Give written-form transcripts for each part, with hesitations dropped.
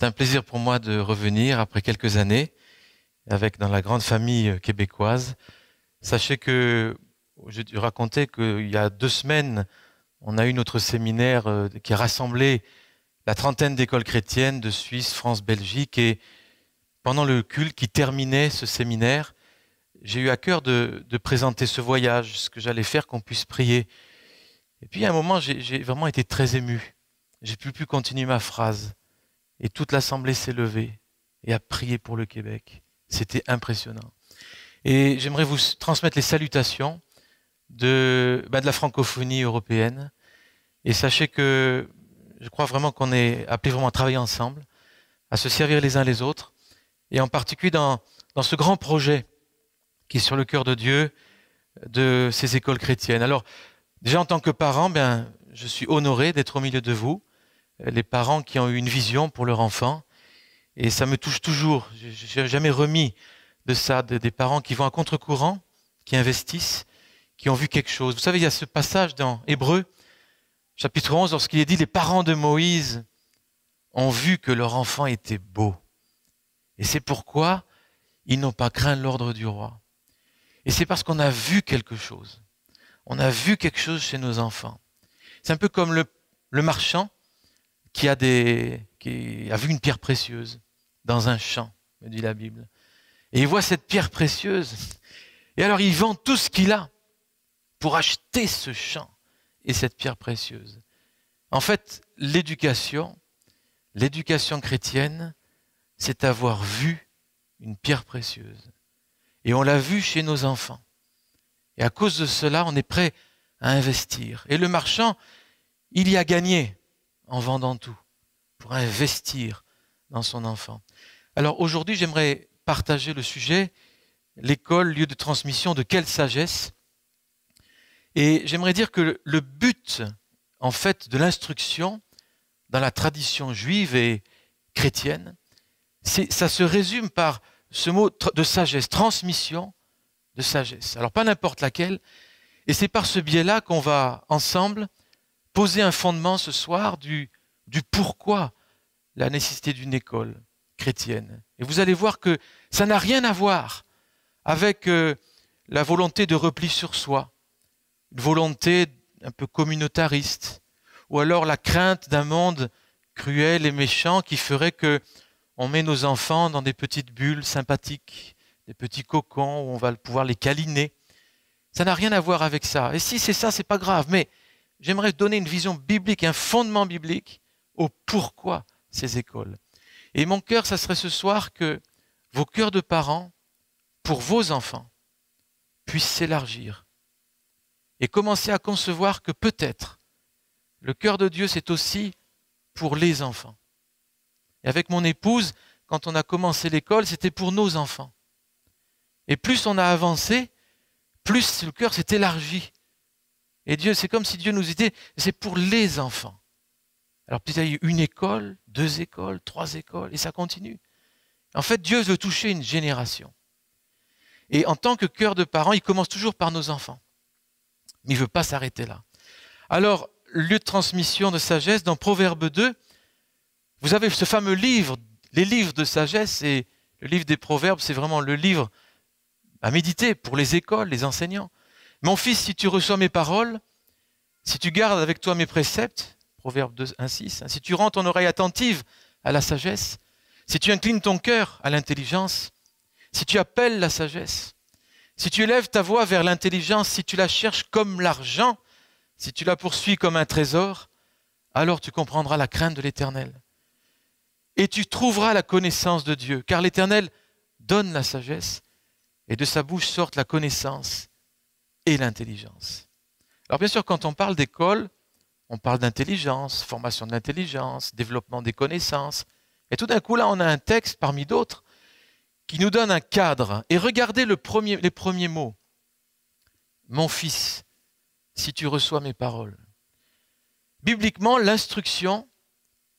C'est un plaisir pour moi de revenir après quelques années avec dans la grande famille québécoise. Sachez que je racontais qu'il y a 2 semaines, on a eu notre séminaire qui a rassemblé la trentaine d'écoles chrétiennes de Suisse, France, Belgique. Et pendant le culte qui terminait ce séminaire, j'ai eu à cœur de présenter ce voyage, ce que j'allais faire, qu'on puisse prier. Et puis à un moment, j'ai vraiment été très ému. J'ai pu continuer ma phrase. Et toute l'assemblée s'est levée et a prié pour le Québec. C'était impressionnant. Et j'aimerais vous transmettre les salutations de la francophonie européenne. Et sachez que je crois vraiment qu'on est appelés vraiment à travailler ensemble, à se servir les uns les autres, et en particulier dans ce grand projet qui est sur le cœur de Dieu, de ces écoles chrétiennes. Alors, déjà en tant que parent, je suis honoré d'être au milieu de vous, les parents qui ont eu une vision pour leur enfant, et ça me touche toujours. Je n'ai jamais remis de ça, des parents qui vont à contre-courant, qui investissent, qui ont vu quelque chose. Vous savez, il y a ce passage dans Hébreux, chapitre 11, lorsqu'il est dit « Les parents de Moïse ont vu que leur enfant était beau. Et c'est pourquoi ils n'ont pas craint l'ordre du roi. » Et c'est parce qu'on a vu quelque chose. On a vu quelque chose chez nos enfants. C'est un peu comme le marchand qui a vu une pierre précieuse dans un champ, me dit la Bible. Et il voit cette pierre précieuse. Et alors il vend tout ce qu'il a pour acheter ce champ et cette pierre précieuse. En fait, l'éducation chrétienne, c'est avoir vu une pierre précieuse. Et on l'a vu chez nos enfants. Et à cause de cela, on est prêt à investir. Et le marchand, il y a gagné en vendant tout, pour investir dans son enfant. Alors aujourd'hui, j'aimerais partager le sujet, l'école, lieu de transmission de quelle sagesse. Et j'aimerais dire que le but, en fait, de l'instruction dans la tradition juive et chrétienne, ça se résume par ce mot de sagesse, transmission de sagesse. Alors pas n'importe laquelle, et c'est par ce biais-là qu'on va ensemble poser un fondement ce soir du pourquoi la nécessité d'une école chrétienne. Et vous allez voir que ça n'a rien à voir avec la volonté de repli sur soi, une volonté un peu communautariste, ou alors la crainte d'un monde cruel et méchant qui ferait que on met nos enfants dans des petites bulles sympathiques, des petits cocons où on va pouvoir les câliner. Ça n'a rien à voir avec ça. Et si c'est ça, c'est pas grave, mais j'aimerais donner une vision biblique, un fondement biblique au pourquoi ces écoles. Et mon cœur, ça serait ce soir que vos cœurs de parents, pour vos enfants, puissent s'élargir et commencer à concevoir que peut-être le cœur de Dieu, c'est aussi pour les enfants. Et avec mon épouse, quand on a commencé l'école, c'était pour nos enfants. Et plus on a avancé, plus le cœur s'est élargi. Et Dieu, c'est comme si Dieu nous disait, c'est pour les enfants. Alors peut-être il y a eu 1 école, 2 écoles, 3 écoles, et ça continue. En fait, Dieu veut toucher une génération. Et en tant que cœur de parents, il commence toujours par nos enfants. Mais il ne veut pas s'arrêter là. Alors, lieu de transmission de sagesse, dans Proverbe 2, vous avez ce fameux livre, les livres de sagesse, et le livre des Proverbes, c'est vraiment le livre à méditer pour les écoles, les enseignants. Mon fils, si tu reçois mes paroles, si tu gardes avec toi mes préceptes, Proverbe 2, 1, 6, si tu rends ton oreille attentive à la sagesse, si tu inclines ton cœur à l'intelligence, si tu appelles la sagesse, si tu élèves ta voix vers l'intelligence, si tu la cherches comme l'argent, si tu la poursuis comme un trésor, alors tu comprendras la crainte de l'Éternel. Et tu trouveras la connaissance de Dieu, car l'Éternel donne la sagesse, et de sa bouche sortent la connaissance et l'intelligence. Alors bien sûr, quand on parle d'école, on parle d'intelligence, formation de l'intelligence, développement des connaissances. Et tout d'un coup, là, on a un texte parmi d'autres qui nous donne un cadre. Et regardez les premiers mots. Mon fils, si tu reçois mes paroles. Bibliquement, l'instruction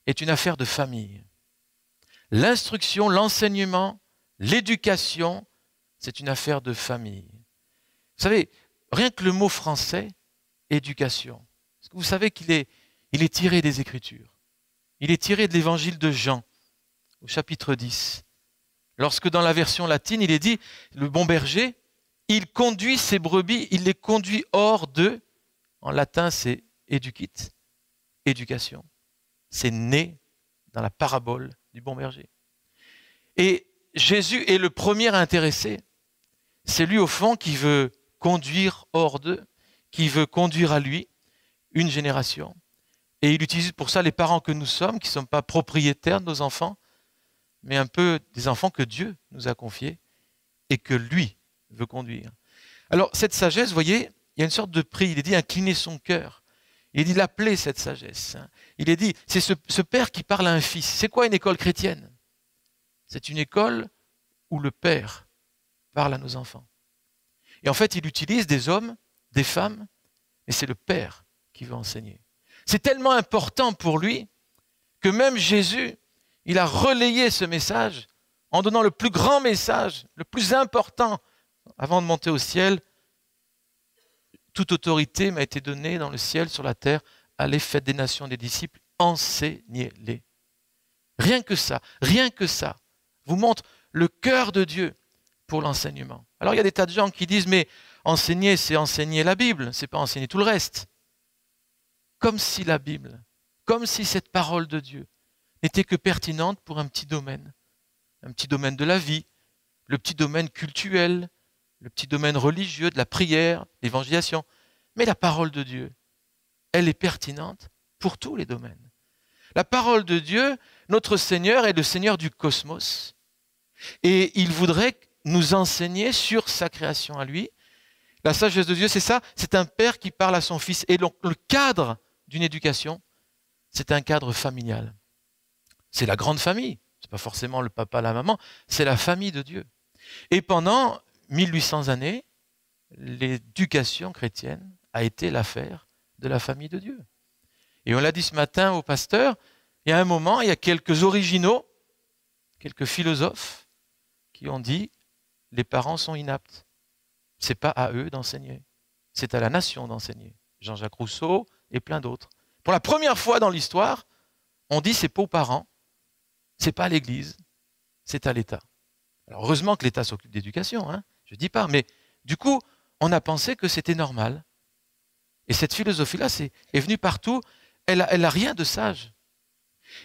est une affaire de famille. L'instruction, l'enseignement, l'éducation, c'est une affaire de famille. Vous savez, rien que le mot français, éducation, vous savez qu'il est tiré des Écritures. Il est tiré de l'évangile de Jean. au chapitre 10. Lorsque dans la version latine, il est dit, le bon berger, il conduit ses brebis, il les conduit hors d'eux. En latin, c'est éduquit, éducation. C'est né dans la parabole du bon berger. Et Jésus est le premier intéressé. C'est lui, au fond, qui veut conduire hors d'eux, qui veut conduire à lui une génération. Et il utilise pour ça les parents que nous sommes, qui ne sommes pas propriétaires de nos enfants, mais un peu des enfants que Dieu nous a confiés et que lui veut conduire. Alors, cette sagesse, vous voyez, il y a une sorte de prix. Il est dit incliner son cœur. Il est dit l'appeler, cette sagesse. Il est dit, c'est ce père qui parle à un fils. C'est quoi une école chrétienne? C'est une école où le père parle à nos enfants. Et en fait, il utilise des hommes, des femmes, mais c'est le père qui veut enseigner. C'est tellement important pour lui que même Jésus, il a relayé ce message en donnant le plus grand message, le plus important, avant de monter au ciel. Toute autorité m'a été donnée dans le ciel, sur la terre. Allez, faites des nations des disciples, enseignez-les. Rien que ça vous montre le cœur de Dieu pour l'enseignement. Alors il y a des tas de gens qui disent, mais enseigner, c'est enseigner la Bible, c'est pas enseigner tout le reste. Comme si la Bible, comme si cette parole de Dieu n'était que pertinente pour un petit domaine de la vie, le petit domaine cultuel, le petit domaine religieux, de la prière, l'évangélisation. Mais la parole de Dieu, elle est pertinente pour tous les domaines. La parole de Dieu, notre Seigneur est le Seigneur du cosmos. Et il voudrait nous enseigner sur sa création à lui. La sagesse de Dieu, c'est ça, c'est un père qui parle à son fils. Et donc, le cadre d'une éducation, c'est un cadre familial. C'est la grande famille. Ce n'est pas forcément le papa, la maman, c'est la famille de Dieu. Et pendant 1800 années, l'éducation chrétienne a été l'affaire de la famille de Dieu. Et on l'a dit ce matin au pasteur, il y a un moment, il y a quelques originaux, quelques philosophes qui ont dit « les parents sont inaptes ». Ce n'est pas à eux d'enseigner, c'est à la nation d'enseigner. Jean-Jacques Rousseau et plein d'autres. Pour la première fois dans l'histoire, on dit c'est pas aux parents, c'est pas à l'Église, c'est à l'État. Alors heureusement que l'État s'occupe d'éducation, hein, je ne dis pas, mais du coup, on a pensé que c'était normal. Et cette philosophie-là est venue partout, elle a rien de sage.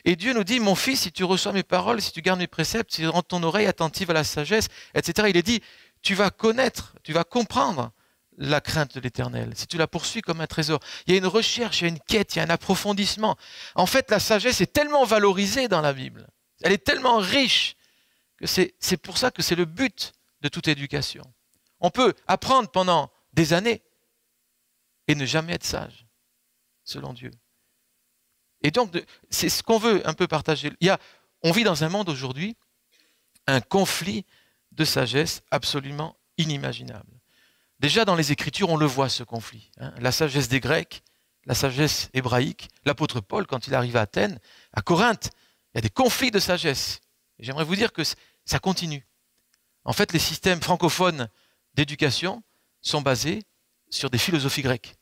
Et Dieu nous dit, mon fils, si tu reçois mes paroles, si tu gardes mes préceptes, si tu rends ton oreille attentive à la sagesse, etc., il est dit, tu vas connaître, tu vas comprendre la crainte de l'Éternel, si tu la poursuis comme un trésor. Il y a une recherche, il y a une quête, il y a un approfondissement. En fait, la sagesse est tellement valorisée dans la Bible, elle est tellement riche, que c'est pour ça que c'est le but de toute éducation. On peut apprendre pendant des années et ne jamais être sage, selon Dieu. Et donc, c'est ce qu'on veut un peu partager. On vit dans un monde aujourd'hui, un conflit de sagesse absolument inimaginable. Déjà dans les Écritures, on le voit ce conflit. Hein. La sagesse des Grecs, la sagesse hébraïque. L'apôtre Paul, quand il arrive à Athènes, à Corinthe, il y a des conflits de sagesse. Et j'aimerais vous dire que ça continue. En fait, les systèmes francophones d'éducation sont basés sur des philosophies grecques.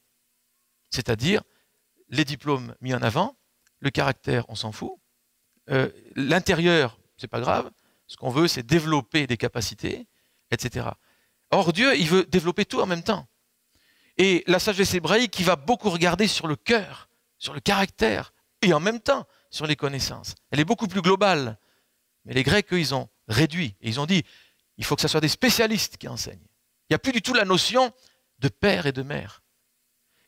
C'est-à-dire les diplômes mis en avant, le caractère, on s'en fout. L'intérieur, c'est pas grave. Ce qu'on veut, c'est développer des capacités, etc. Or, Dieu, il veut développer tout en même temps. Et la sagesse hébraïque, qui va beaucoup regarder sur le cœur, sur le caractère, et en même temps sur les connaissances. Elle est beaucoup plus globale. Mais les Grecs, eux, ils ont réduit. Et ils ont dit, il faut que ce soit des spécialistes qui enseignent. Il n'y a plus du tout la notion de père et de mère.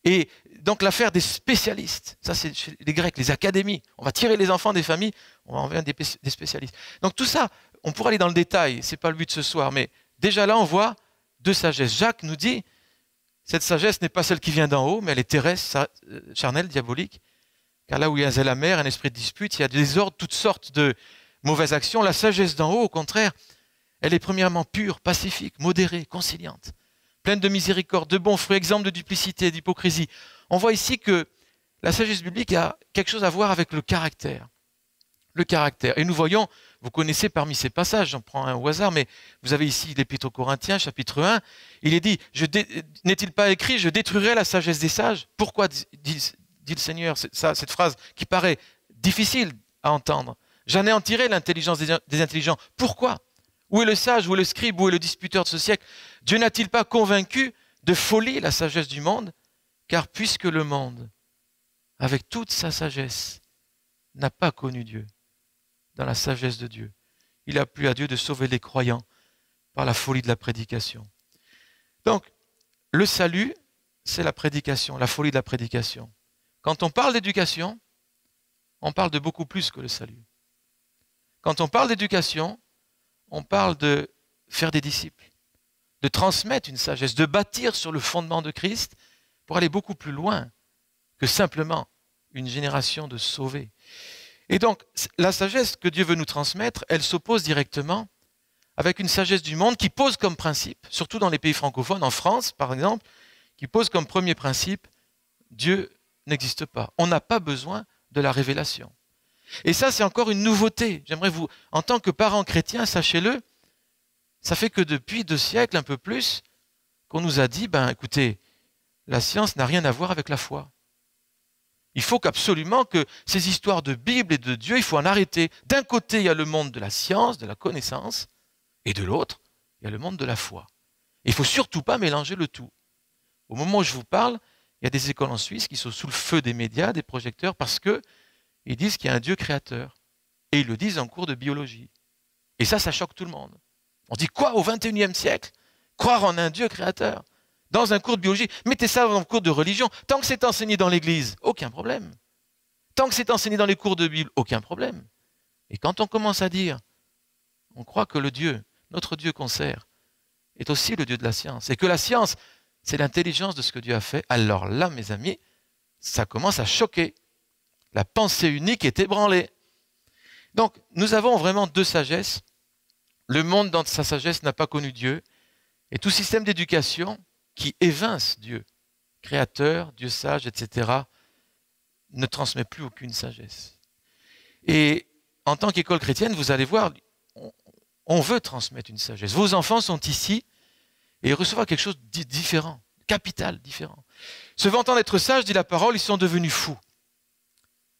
Et donc l'affaire des spécialistes, ça c'est chez les Grecs, les académies. On va tirer les enfants des familles, on va envoyer des spécialistes. Donc tout ça, on pourra aller dans le détail, ce n'est pas le but ce soir, mais déjà là on voit deux sagesses. Jacques nous dit, cette sagesse n'est pas celle qui vient d'en haut, mais elle est terrestre, charnelle, diabolique. Car là où il y a un zèle amer, un esprit de dispute, il y a des ordres, toutes sortes de mauvaises actions. La sagesse d'en haut, au contraire, elle est premièrement pure, pacifique, modérée, conciliante, pleine de miséricorde, de bons fruits, exempte de duplicité, d'hypocrisie. On voit ici que la sagesse biblique a quelque chose à voir avec le caractère. Le caractère. Et nous voyons, vous connaissez parmi ces passages, j'en prends un au hasard, mais vous avez ici l'Épître aux Corinthiens, chapitre 1, il est dit, n'est-il pas écrit, je détruirai la sagesse des sages? Pourquoi dit le Seigneur cette phrase qui paraît difficile à entendre? J'anéantirai l'intelligence des intelligents. Pourquoi? Où est le sage? Où est le scribe? Où est le disputeur de ce siècle? Dieu n'a-t-il pas convaincu de folie la sagesse du monde? Car puisque le monde, avec toute sa sagesse, n'a pas connu Dieu, dans la sagesse de Dieu, il a plu à Dieu de sauver les croyants par la folie de la prédication. Donc, le salut, c'est la prédication, la folie de la prédication. Quand on parle d'éducation, on parle de beaucoup plus que le salut. Quand on parle d'éducation, on parle de faire des disciples, de transmettre une sagesse, de bâtir sur le fondement de Christ pour aller beaucoup plus loin que simplement une génération de sauvés. Et donc, la sagesse que Dieu veut nous transmettre, elle s'oppose directement avec une sagesse du monde qui pose comme principe, surtout dans les pays francophones, en France par exemple, qui pose comme premier principe, Dieu n'existe pas. On n'a pas besoin de la révélation. Et ça, c'est encore une nouveauté. J'aimerais vous, en tant que parents chrétiens, sachez-le, ça fait que depuis 2 siècles, un peu plus, qu'on nous a dit, écoutez, la science n'a rien à voir avec la foi. Il faut qu'absolument que ces histoires de Bible et de Dieu, il faut en arrêter. D'un côté, il y a le monde de la science, de la connaissance, et de l'autre, il y a le monde de la foi. Et il ne faut surtout pas mélanger le tout. Au moment où je vous parle, il y a des écoles en Suisse qui sont sous le feu des médias, des projecteurs, parce qu'ils disent qu'il y a un Dieu créateur. Et ils le disent en cours de biologie. Et ça choque tout le monde. On dit quoi au XXIe siècle? Croire en un Dieu créateur dans un cours de biologie, mettez ça dans un cours de religion. Tant que c'est enseigné dans l'église, aucun problème. Tant que c'est enseigné dans les cours de Bible, aucun problème. Et quand on commence à dire, on croit que le Dieu, notre Dieu qu'on sert, est aussi le Dieu de la science, et que la science, c'est l'intelligence de ce que Dieu a fait, alors là, mes amis, ça commence à choquer. La pensée unique est ébranlée. Donc, nous avons vraiment 2 sagesses. Le monde, dans sa sagesse, n'a pas connu Dieu, et tout système d'éducation qui évince Dieu, créateur, Dieu sage, etc., ne transmet plus aucune sagesse. Et en tant qu'école chrétienne, vous allez voir, on veut transmettre une sagesse. Vos enfants sont ici et ils reçoivent quelque chose de différent, capital, différent. Se vantant d'être sages, dit la parole, ils sont devenus fous.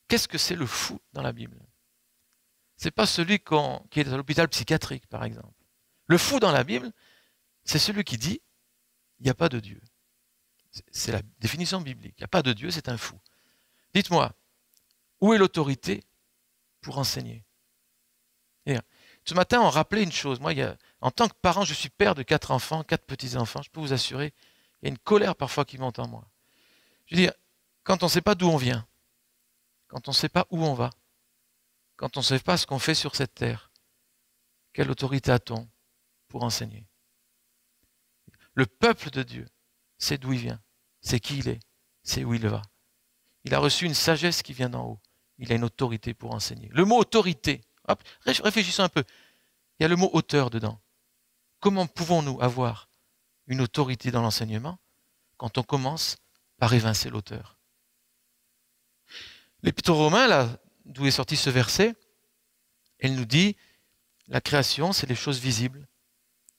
Qu'est-ce que c'est le fou dans la Bible? Ce n'est pas celui qui est à l'hôpital psychiatrique, par exemple. Le fou dans la Bible, c'est celui qui dit il n'y a pas de Dieu. C'est la définition biblique. Il n'y a pas de Dieu, c'est un fou. Dites-moi, où est l'autorité pour enseigner? Et ce matin, on rappelait une chose. Moi, en tant que parent, je suis père de 4 enfants, 4 petits-enfants. Je peux vous assurer, il y a une colère parfois qui monte en moi. Je veux dire, quand on ne sait pas d'où on vient, quand on ne sait pas où on va, quand on ne sait pas ce qu'on fait sur cette terre, quelle autorité a-t-on pour enseigner? Le peuple de Dieu sait d'où il vient, c'est qui il est, c'est où il va. Il a reçu une sagesse qui vient d'en haut. Il a une autorité pour enseigner. Le mot autorité, hop, réfléchissons un peu. Il y a le mot auteur dedans. Comment pouvons-nous avoir une autorité dans l'enseignement quand on commence par évincer l'auteur? L'Épître aux Romains, là, d'où est sorti ce verset, elle nous dit, la création, c'est les choses visibles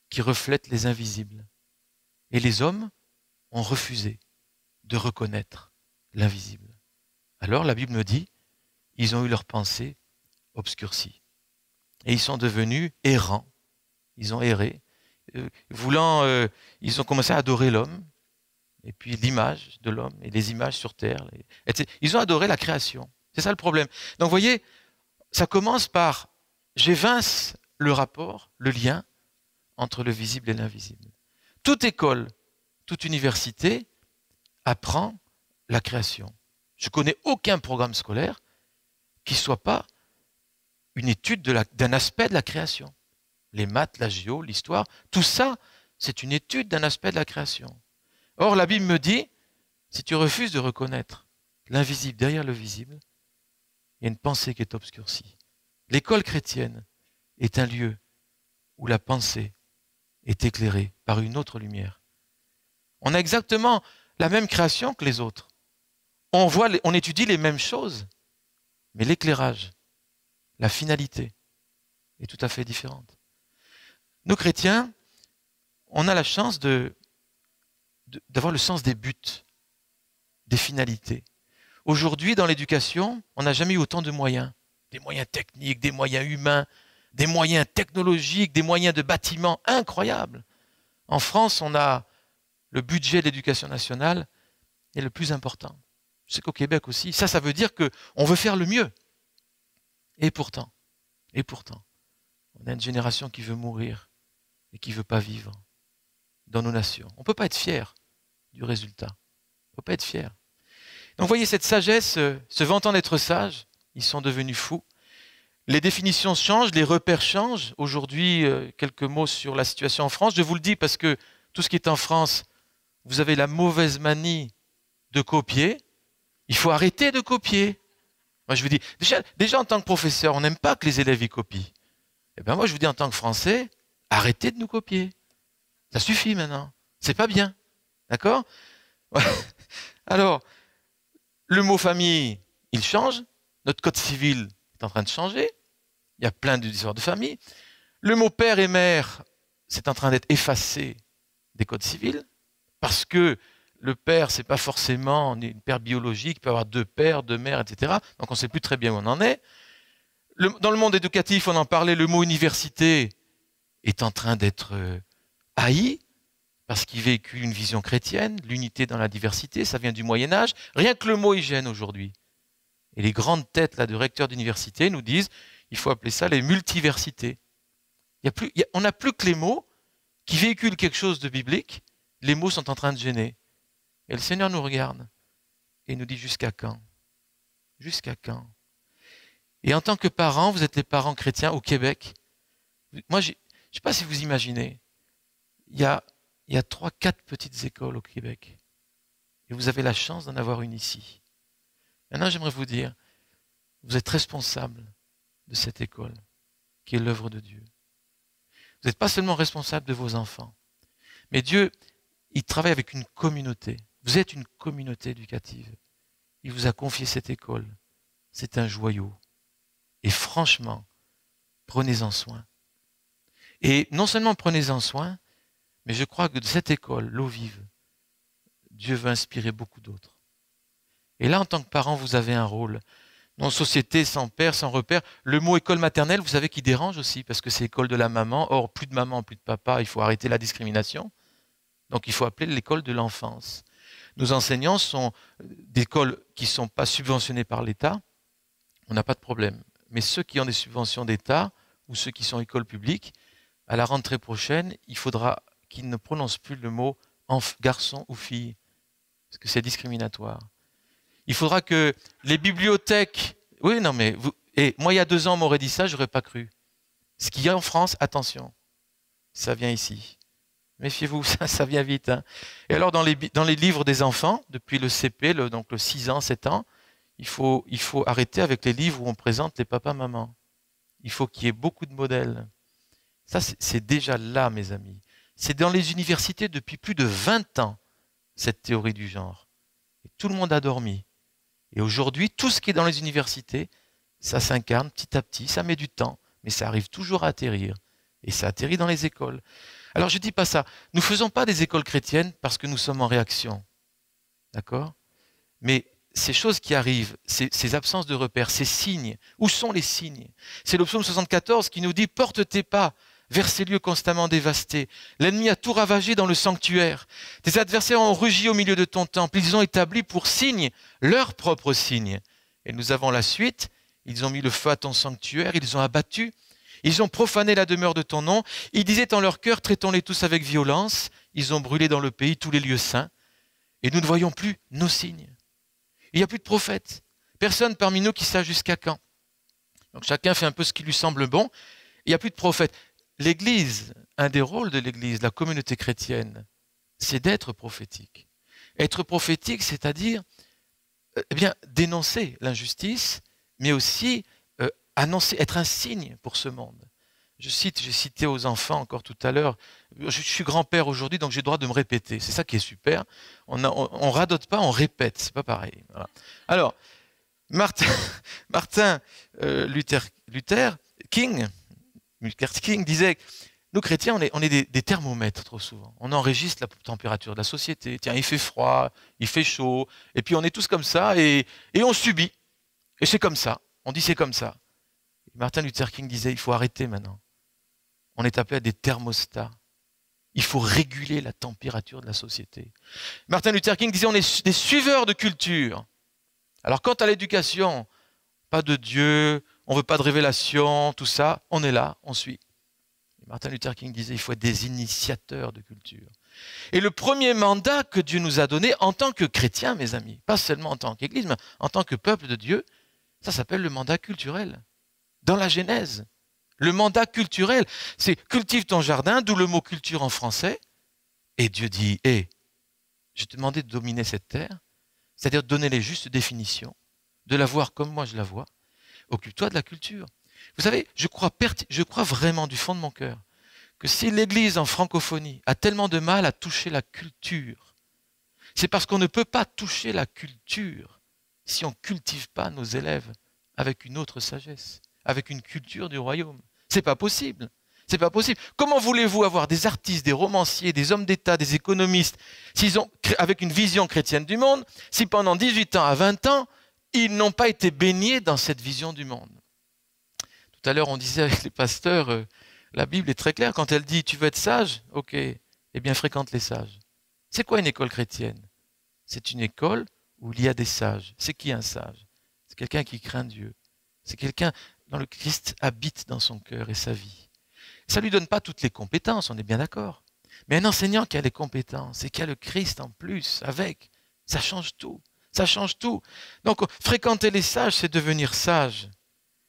qui reflètent les invisibles. Et les hommes ont refusé de reconnaître l'invisible. Alors la Bible me dit, ils ont eu leur pensée obscurcie. Et ils sont devenus errants. Ils ont erré. Ils ont commencé à adorer l'homme, et puis l'image de l'homme, et les images sur terre. Etc. Ils ont adoré la création. C'est ça le problème. Donc vous voyez, ça commence par, j'évince le rapport, le lien entre le visible et l'invisible. Toute école, toute université apprend la création. Je ne connais aucun programme scolaire qui ne soit pas une étude d'un aspect de la création. Les maths, la géo, l'histoire, tout ça, c'est une étude d'un aspect de la création. Or, la Bible me dit, si tu refuses de reconnaître l'invisible derrière le visible, il y a une pensée qui est obscurcie. L'école chrétienne est un lieu où la pensée est éclairée par une autre lumière. On a exactement la même création que les autres. On étudie les mêmes choses, mais l'éclairage, la finalité est tout à fait différente. Nous, chrétiens, on a la chance d'avoir le sens des buts, des finalités. Aujourd'hui, dans l'éducation, on n'a jamais eu autant de moyens des moyens techniques, des moyens humains, des moyens technologiques, des moyens de bâtiments incroyables. En France, on a le budget de l'éducation nationale est le plus important. Je sais qu'au Québec aussi, ça veut dire qu'on veut faire le mieux. Et pourtant, on a une génération qui veut mourir et qui ne veut pas vivre dans nos nations. On ne peut pas être fier du résultat. On ne peut pas être fier. Donc vous voyez cette sagesse, se vantant d'être sage, ils sont devenus fous. Les définitions changent, les repères changent. Aujourd'hui, quelques mots sur la situation en France. Je vous le dis parce que tout ce qui est en France, vous avez la mauvaise manie de copier. Il faut arrêter de copier. Moi, je vous dis, déjà en tant que professeur, on n'aime pas que les élèves y copient. Eh bien, moi, je vous dis en tant que Français, arrêtez de nous copier. Ça suffit maintenant. C'est pas bien. D'accord? Alors, le mot famille, il change. Notre code civil est en train de changer. Il y a plein d'histoires de famille. Le mot père et mère, c'est en train d'être effacé des codes civils. Parce que le père, c'est pas forcément une père biologique, il peut y avoir deux pères, deux mères, etc. Donc on ne sait plus très bien où on en est. Dans le monde éducatif, on en parlait, le mot université est en train d'être haï, parce qu'il véhicule une vision chrétienne, l'unité dans la diversité, ça vient du Moyen-Âge. Rien que le mot y gêne aujourd'hui. Et les grandes têtes là, de recteurs d'université nous disent, il faut appeler ça les multiversités. On n'a plus que les mots qui véhiculent quelque chose de biblique, les mots sont en train de gêner. Et le Seigneur nous regarde et nous dit jusqu'à quand? Jusqu'à quand? Et en tant que parents, vous êtes les parents chrétiens au Québec. Moi, je ne sais pas si vous imaginez, il y a 3-4 petites écoles au Québec. Et vous avez la chance d'en avoir une ici. Maintenant, j'aimerais vous dire, vous êtes responsable de cette école, qui est l'œuvre de Dieu. Vous n'êtes pas seulement responsable de vos enfants, mais Dieu, il travaille avec une communauté. Vous êtes une communauté éducative. Il vous a confié cette école. C'est un joyau. Et franchement, prenez-en soin. Et non seulement prenez-en soin, mais je crois que de cette école, l'eau vive, Dieu veut inspirer beaucoup d'autres. Et là, en tant que parent, vous avez un rôle. Dans une société sans père, sans repère, le mot école maternelle, vous savez, qui dérange aussi, parce que c'est école de la maman. Or, plus de maman, plus de papa, il faut arrêter la discrimination. Donc, il faut appeler l'école de l'enfance. Nos enseignants sont d'écoles qui ne sont pas subventionnées par l'État. On n'a pas de problème. Mais ceux qui ont des subventions d'État ou ceux qui sont écoles publiques, à la rentrée prochaine, il faudra qu'ils ne prononcent plus le mot garçon ou fille, parce que c'est discriminatoire. Il faudra que les bibliothèques... Oui, non, mais... Et moi, il y a 2 ans, on m'aurait dit ça, je n'aurais pas cru. Ce qu'il y a en France, attention, ça vient ici. Méfiez-vous, ça vient vite. Hein. Et alors, dans les livres des enfants, depuis le CP, donc le 6 ans, 7 ans, il faut arrêter avec les livres où on présente les papas-mamans. Il faut qu'il y ait beaucoup de modèles. Ça, c'est déjà là, mes amis. C'est dans les universités depuis plus de 20 ans, cette théorie du genre. Et tout le monde a dormi. Et aujourd'hui, tout ce qui est dans les universités, ça s'incarne petit à petit, ça met du temps, mais ça arrive toujours à atterrir. Et ça atterrit dans les écoles. Alors je ne dis pas ça. Nous ne faisons pas des écoles chrétiennes parce que nous sommes en réaction. D'accord? Mais ces choses qui arrivent, ces absences de repères, ces signes, où sont les signes? C'est le psaume 74 qui nous dit « Porte tes pas vers ces lieux constamment dévastés. L'ennemi a tout ravagé dans le sanctuaire. Tes adversaires ont rugi au milieu de ton temple. Ils ont établi pour signe leur propre signe. » Et nous avons la suite. Ils ont mis le feu à ton sanctuaire, ils ont abattu. Ils ont profané la demeure de ton nom. Ils disaient en leur cœur, traitons-les tous avec violence. Ils ont brûlé dans le pays tous les lieux saints. Et nous ne voyons plus nos signes. Il n'y a plus de prophètes. Personne parmi nous qui sache jusqu'à quand. Donc chacun fait un peu ce qui lui semble bon. Il n'y a plus de prophètes. L'Église, un des rôles de l'Église, la communauté chrétienne, c'est d'être prophétique. Être prophétique, c'est-à-dire dénoncer l'injustice, mais aussi annoncer, être un signe pour ce monde. J'ai cité aux enfants encore tout à l'heure, je suis grand-père aujourd'hui, donc j'ai le droit de me répéter. C'est ça qui est super. On radote pas, on répète, c'est pas pareil. Voilà. Alors, Martin Luther King disait, nous chrétiens, on est des thermomètres trop souvent. On enregistre la température de la société. Tiens, il fait froid, il fait chaud, et puis on est tous comme ça, et on subit. Et c'est comme ça. On dit c'est comme ça. Martin Luther King disait, il faut arrêter maintenant. On est appelé à des thermostats. Il faut réguler la température de la société. Martin Luther King disait, on est des suiveurs de culture. Alors quant à l'éducation, pas de Dieu, on ne veut pas de révélation, tout ça, on est là, on suit. Martin Luther King disait, il faut être des initiateurs de culture. Et le premier mandat que Dieu nous a donné en tant que chrétiens, mes amis, pas seulement en tant qu'Église, mais en tant que peuple de Dieu, ça s'appelle le mandat culturel. Dans la Genèse, le mandat culturel, c'est cultive ton jardin, d'où le mot culture en français. Et Dieu dit, hé, je t'ai demandé de dominer cette terre, c'est-à-dire de donner les justes définitions, de la voir comme moi je la vois. Occupe-toi de la culture. Vous savez, je crois vraiment du fond de mon cœur que si l'Église en francophonie a tellement de mal à toucher la culture, c'est parce qu'on ne peut pas toucher la culture si on ne cultive pas nos élèves avec une autre sagesse, avec une culture du royaume. C'est pas possible. C'est pas possible. Comment voulez-vous avoir des artistes, des romanciers, des hommes d'État, des économistes, avec une vision chrétienne du monde, si pendant 18 ans à 20 ans, ils n'ont pas été baignés dans cette vision du monde? Tout à l'heure, on disait avec les pasteurs, la Bible est très claire. Quand elle dit « tu veux être sage ?» Ok, eh bien fréquente les sages. C'est quoi une école chrétienne? C'est une école où il y a des sages. C'est qui un sage? C'est quelqu'un qui craint Dieu. C'est quelqu'un dont le Christ habite dans son cœur et sa vie. Ça ne lui donne pas toutes les compétences, on est bien d'accord. Mais un enseignant qui a les compétences et qui a le Christ en plus avec, ça change tout. Ça change tout. Donc fréquenter les sages, c'est devenir sage.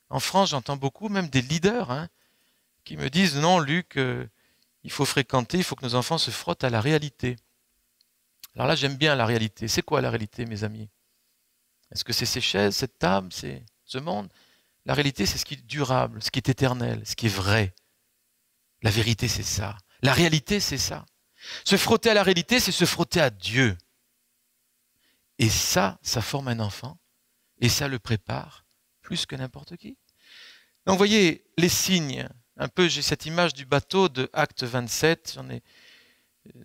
En France, j'entends beaucoup, même des leaders, qui me disent « Non, Luc, il faut fréquenter, il faut que nos enfants se frottent à la réalité. » Alors là, j'aime bien la réalité. C'est quoi la réalité, mes amis? Est-ce que c'est ces chaises, cette table, c'est ce monde? La réalité, c'est ce qui est durable, ce qui est éternel, ce qui est vrai. La vérité, c'est ça. La réalité, c'est ça. Se frotter à la réalité, c'est se frotter à Dieu. Et ça forme un enfant. Et ça le prépare plus que n'importe qui. Donc, vous voyez, les signes. Un peu, j'ai cette image du bateau de Acte 27.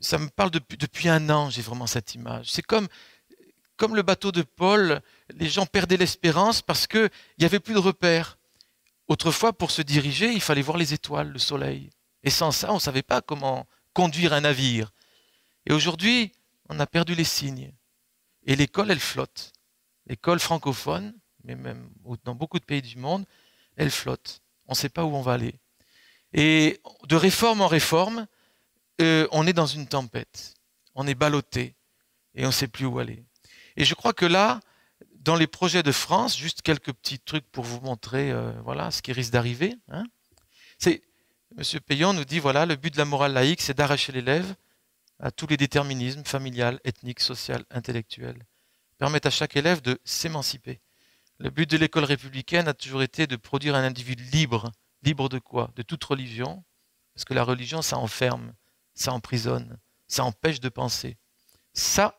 Ça me parle depuis un an, j'ai vraiment cette image. C'est comme le bateau de Paul, les gens perdaient l'espérance parce qu'il n'y avait plus de repères. Autrefois, pour se diriger, il fallait voir les étoiles, le soleil. Et sans ça, on ne savait pas comment conduire un navire. Et aujourd'hui, on a perdu les signes. Et l'école, elle flotte. L'école francophone, mais même dans beaucoup de pays du monde, elle flotte. On ne sait pas où on va aller. Et de réforme en réforme, on est dans une tempête. On est ballotté et on ne sait plus où aller. Et je crois que là, dans les projets de France, juste quelques petits trucs pour vous montrer voilà, ce qui risque d'arriver. M. Payon nous dit, voilà, le but de la morale laïque, c'est d'arracher l'élève à tous les déterminismes familial, ethnique, social, intellectuel. Permettre à chaque élève de s'émanciper. Le but de l'école républicaine a toujours été de produire un individu libre. Libre de quoi? De toute religion. Parce que la religion, ça enferme, ça emprisonne, ça empêche de penser. Ça,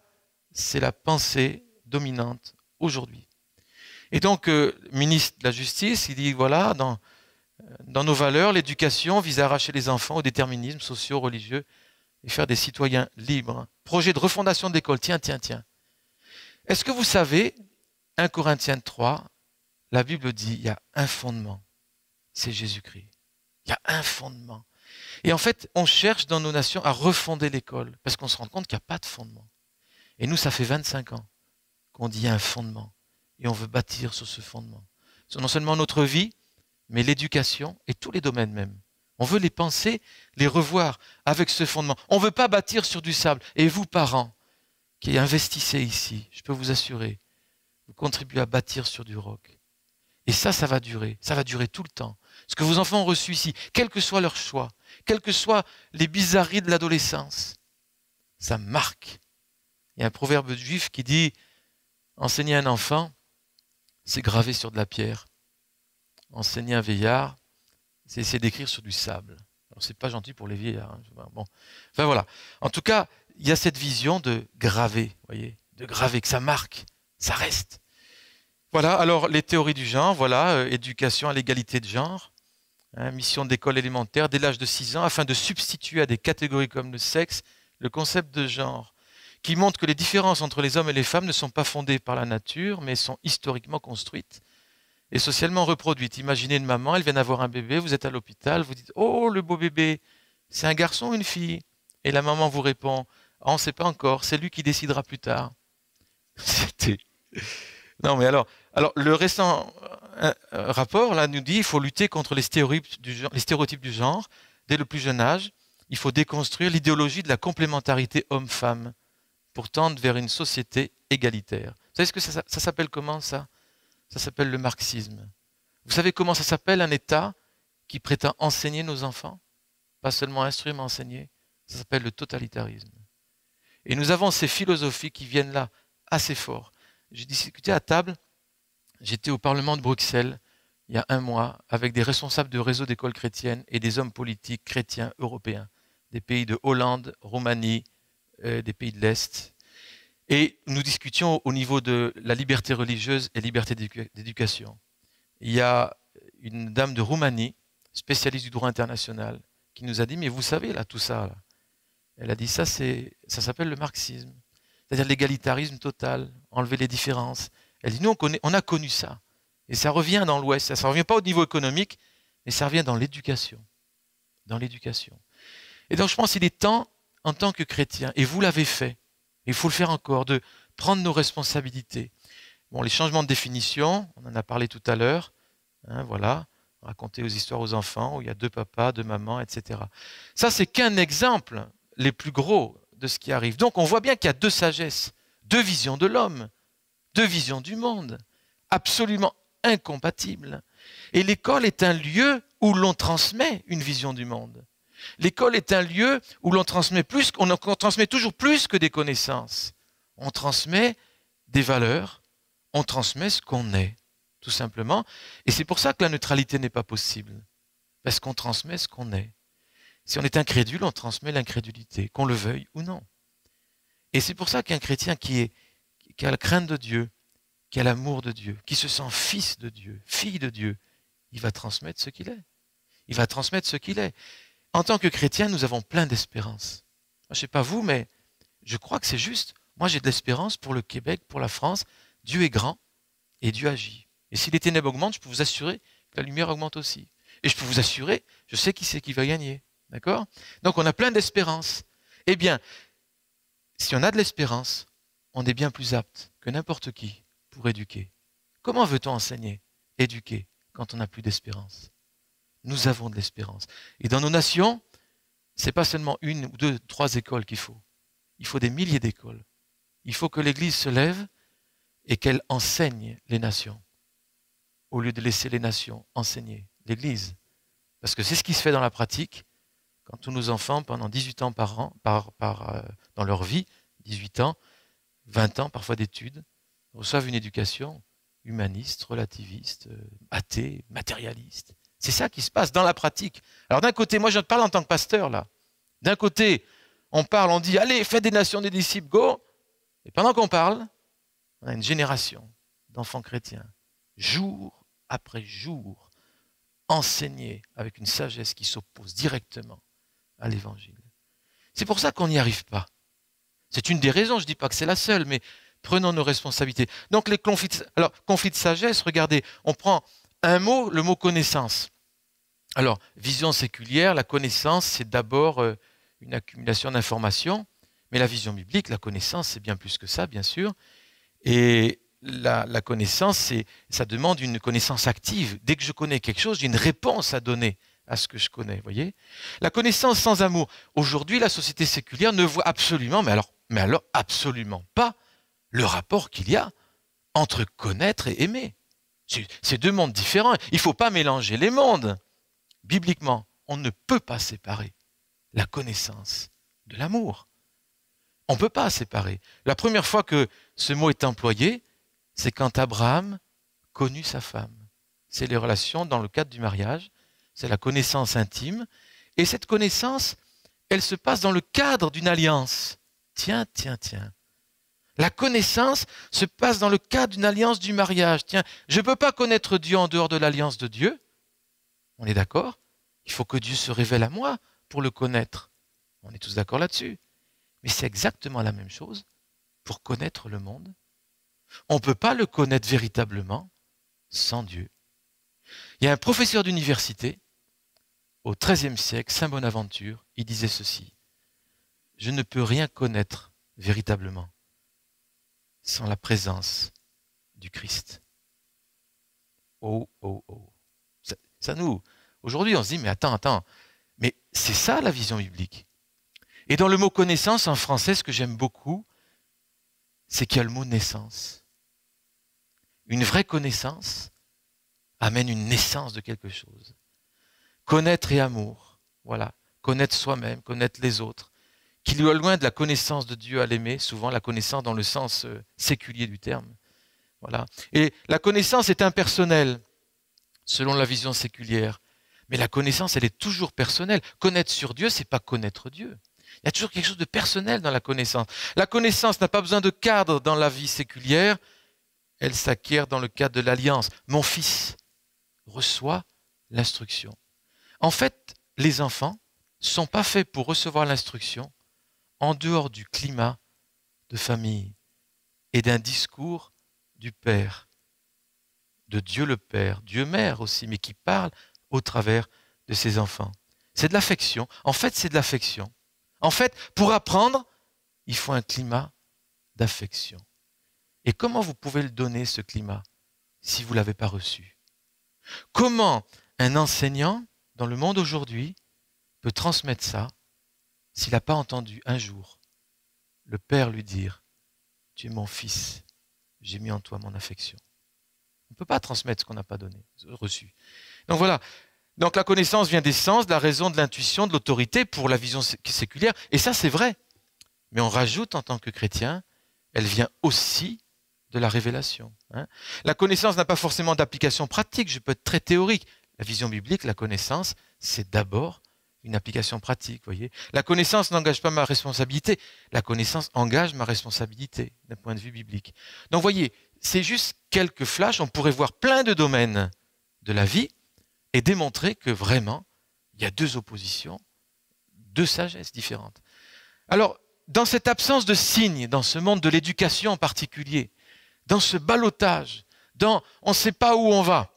c'est la pensée dominante aujourd'hui. Et donc, ministre de la Justice, il dit, voilà, dans nos valeurs, l'éducation vise à arracher les enfants aux déterminismes sociaux, religieux et faire des citoyens libres. Projet de refondation de l'école. Tiens. Est-ce que vous savez, 1 Corinthiens 3, la Bible dit, il y a un fondement, c'est Jésus-Christ. Il y a un fondement. Et en fait, on cherche dans nos nations à refonder l'école, parce qu'on se rend compte qu'il n'y a pas de fondement. Et nous, ça fait 25 ans qu'on dit il y a un fondement, et on veut bâtir sur ce fondement. Sur non seulement notre vie, mais l'éducation et tous les domaines même. On veut les penser, les revoir avec ce fondement. On ne veut pas bâtir sur du sable. Et vous, parents, qui investissez ici, je peux vous assurer, vous contribuez à bâtir sur du roc. Et ça va durer. Ça va durer tout le temps. Ce que vos enfants ont reçu ici, quel que soit leur choix, quelles que soient les bizarreries de l'adolescence, ça marque. Il y a un proverbe juif qui dit « Enseigner un enfant, c'est graver sur de la pierre. Enseigner un vieillard, c'est essayer d'écrire sur du sable. » Alors, c'est pas gentil pour les vieillards. Bon. Enfin voilà. En tout cas, il y a cette vision de graver, voyez, de graver, que ça marque, ça reste. Voilà, alors les théories du genre, voilà, éducation à l'égalité de genre, mission d'école élémentaire dès l'âge de 6 ans, afin de substituer à des catégories comme le sexe, le concept de genre, qui montre que les différences entre les hommes et les femmes ne sont pas fondées par la nature, mais sont historiquement construites. et socialement reproduite. Imaginez une maman, elle vient d'avoir un bébé, vous êtes à l'hôpital, vous dites « Oh, le beau bébé, c'est un garçon ou une fille ?» Et la maman vous répond « Ah, on ne sait pas encore, c'est lui qui décidera plus tard. » C'était... Non, mais alors le récent rapport là nous dit qu'il faut lutter contre les stéréotypes du genre dès le plus jeune âge. Il faut déconstruire l'idéologie de la complémentarité homme-femme pour tendre vers une société égalitaire. Vous savez ce que ça s'appelle comment ça? Ça s'appelle le marxisme. Vous savez comment ça s'appelle un État qui prétend enseigner nos enfants? Pas seulement instruire, mais enseigner. Ça s'appelle le totalitarisme. Et nous avons ces philosophies qui viennent là assez fort. J'ai discuté à table, j'étais au Parlement de Bruxelles il y a un mois avec des responsables de réseaux d'écoles chrétiennes et des hommes politiques chrétiens européens, des pays de Hollande, Roumanie, des pays de l'Est. Et nous discutions au niveau de la liberté religieuse et liberté d'éducation. Il y a une dame de Roumanie, spécialiste du droit international, qui nous a dit « Mais vous savez, là, tout ça, là. » Elle a dit « Ça s'appelle le marxisme. C'est-à-dire l'égalitarisme total, enlever les différences. » Elle dit « Nous, on a connu ça. Et ça revient dans l'Ouest. Ça ne revient pas au niveau économique, mais ça revient dans l'éducation. Dans l'éducation. Et donc, je pense qu'il est temps, en tant que chrétien, et vous l'avez fait, il faut le faire encore, de prendre nos responsabilités. Bon, les changements de définition, on en a parlé tout à l'heure, hein, voilà, raconter aux histoires aux enfants, où il y a 2 papas, 2 mamans, etc. Ça, c'est qu'un exemple, les plus gros, de ce qui arrive. Donc, on voit bien qu'il y a 2 sagesses, 2 visions de l'homme, 2 visions du monde, absolument incompatibles. Et l'école est un lieu où l'on transmet une vision du monde. L'école est un lieu où l'on transmet on transmet toujours plus que des connaissances. On transmet des valeurs, on transmet ce qu'on est, tout simplement. Et c'est pour ça que la neutralité n'est pas possible. Parce qu'on transmet ce qu'on est. Si on est incrédule, on transmet l'incrédulité, qu'on le veuille ou non. Et c'est pour ça qu'un chrétien qui a la crainte de Dieu, qui a l'amour de Dieu, qui se sent fils de Dieu, fille de Dieu, il va transmettre ce qu'il est. Il va transmettre ce qu'il est. En tant que chrétien, nous avons plein d'espérance. Je ne sais pas vous, mais je crois que c'est juste. Moi, j'ai de l'espérance pour le Québec, pour la France. Dieu est grand et Dieu agit. Et si les ténèbres augmentent, je peux vous assurer que la lumière augmente aussi. Et je peux vous assurer, je sais qui c'est qui va gagner. D'accord? Donc, on a plein d'espérance. Eh bien, si on a de l'espérance, on est bien plus apte que n'importe qui pour éduquer. Comment veut-on enseigner, éduquer, quand on n'a plus d'espérance? Nous avons de l'espérance. Et dans nos nations, ce n'est pas seulement 1 ou 2, 3 écoles qu'il faut. Il faut des milliers d'écoles. Il faut que l'Église se lève et qu'elle enseigne les nations, au lieu de laisser les nations enseigner l'Église. Parce que c'est ce qui se fait dans la pratique, quand tous nos enfants, pendant 18 ans par an, dans leur vie, 18 ans, 20 ans parfois d'études, reçoivent une éducation humaniste, relativiste, athée, matérialiste. C'est ça qui se passe dans la pratique. Alors d'un côté, moi je te parle en tant que pasteur là. D'un côté, on parle, on dit, allez, faites des nations des disciples, go. Et pendant qu'on parle, on a une génération d'enfants chrétiens, jour après jour, enseignés avec une sagesse qui s'oppose directement à l'évangile. C'est pour ça qu'on n'y arrive pas. C'est une des raisons, je ne dis pas que c'est la seule, mais prenons nos responsabilités. Donc les conflits de sagesse, regardez, on prend un mot, le mot connaissance. Alors, vision séculière, la connaissance, c'est d'abord une accumulation d'informations, mais la vision biblique, la connaissance, c'est bien plus que ça, bien sûr. Et la connaissance, ça demande une connaissance active. Dès que je connais quelque chose, j'ai une réponse à donner à ce que je connais, voyez. La connaissance sans amour. Aujourd'hui, la société séculière ne voit absolument, mais alors absolument pas, le rapport qu'il y a entre connaître et aimer. C'est 2 mondes différents. Il ne faut pas mélanger les mondes. Bibliquement, on ne peut pas séparer la connaissance de l'amour. On ne peut pas séparer. La première fois que ce mot est employé, c'est quand Abraham connut sa femme. C'est les relations dans le cadre du mariage, c'est la connaissance intime. Et cette connaissance, elle se passe dans le cadre d'une alliance. Tiens. La connaissance se passe dans le cadre d'une alliance du mariage. Tiens, je ne peux pas connaître Dieu en dehors de l'alliance de Dieu. On est d'accord? Il faut que Dieu se révèle à moi pour le connaître. On est tous d'accord là-dessus. Mais c'est exactement la même chose pour connaître le monde. On ne peut pas le connaître véritablement sans Dieu. Il y a un professeur d'université, au XIIIe siècle, Saint Bonaventure, il disait ceci: je ne peux rien connaître véritablement sans la présence du Christ. Oh, oh, oh. Ça nous, aujourd'hui, on se dit, mais attends, mais c'est ça la vision biblique. Et dans le mot connaissance, en français, ce que j'aime beaucoup, c'est qu'il y a le mot naissance. Une vraie connaissance amène une naissance de quelque chose. Connaître et amour, voilà. Connaître soi-même, connaître les autres. Qu'il y a loin de la connaissance de Dieu à l'aimer, souvent la connaissance dans le sens séculier du terme. Voilà. Et la connaissance est impersonnelle, selon la vision séculière. Mais la connaissance, elle est toujours personnelle. Connaître sur Dieu, c'est pas connaître Dieu. Il y a toujours quelque chose de personnel dans la connaissance. La connaissance n'a pas besoin de cadre dans la vie séculière, elle s'acquiert dans le cadre de l'alliance. Mon fils reçoit l'instruction. En fait, les enfants ne sont pas faits pour recevoir l'instruction en dehors du climat de famille et d'un discours du Père, de Dieu le Père, Dieu Mère aussi, mais qui parle au travers de ses enfants. C'est de l'affection. En fait, c'est de l'affection. En fait, pour apprendre, il faut un climat d'affection. Et comment vous pouvez le donner, ce climat, si vous ne l'avez pas reçu? Comment un enseignant, dans le monde aujourd'hui, peut transmettre ça s'il n'a pas entendu un jour le Père lui dire « Tu es mon fils, j'ai mis en toi mon affection ». On ne peut pas transmettre ce qu'on n'a pas donné, reçu. Donc voilà. Donc la connaissance vient des sens, de la raison, de l'intuition, de l'autorité pour la vision séculière. Et ça, c'est vrai. Mais on rajoute en tant que chrétien, elle vient aussi de la révélation. La connaissance n'a pas forcément d'application pratique, je peux être très théorique. La vision biblique, la connaissance, c'est d'abord une application pratique. Voyez. La connaissance n'engage pas ma responsabilité, la connaissance engage ma responsabilité d'un point de vue biblique. Donc voyez, c'est juste quelques flashs, on pourrait voir plein de domaines de la vie et démontrer que vraiment, il y a deux oppositions, deux sagesses différentes. Alors, dans cette absence de signes, dans ce monde de l'éducation en particulier, dans ce ballottage, dans on ne sait pas où on va,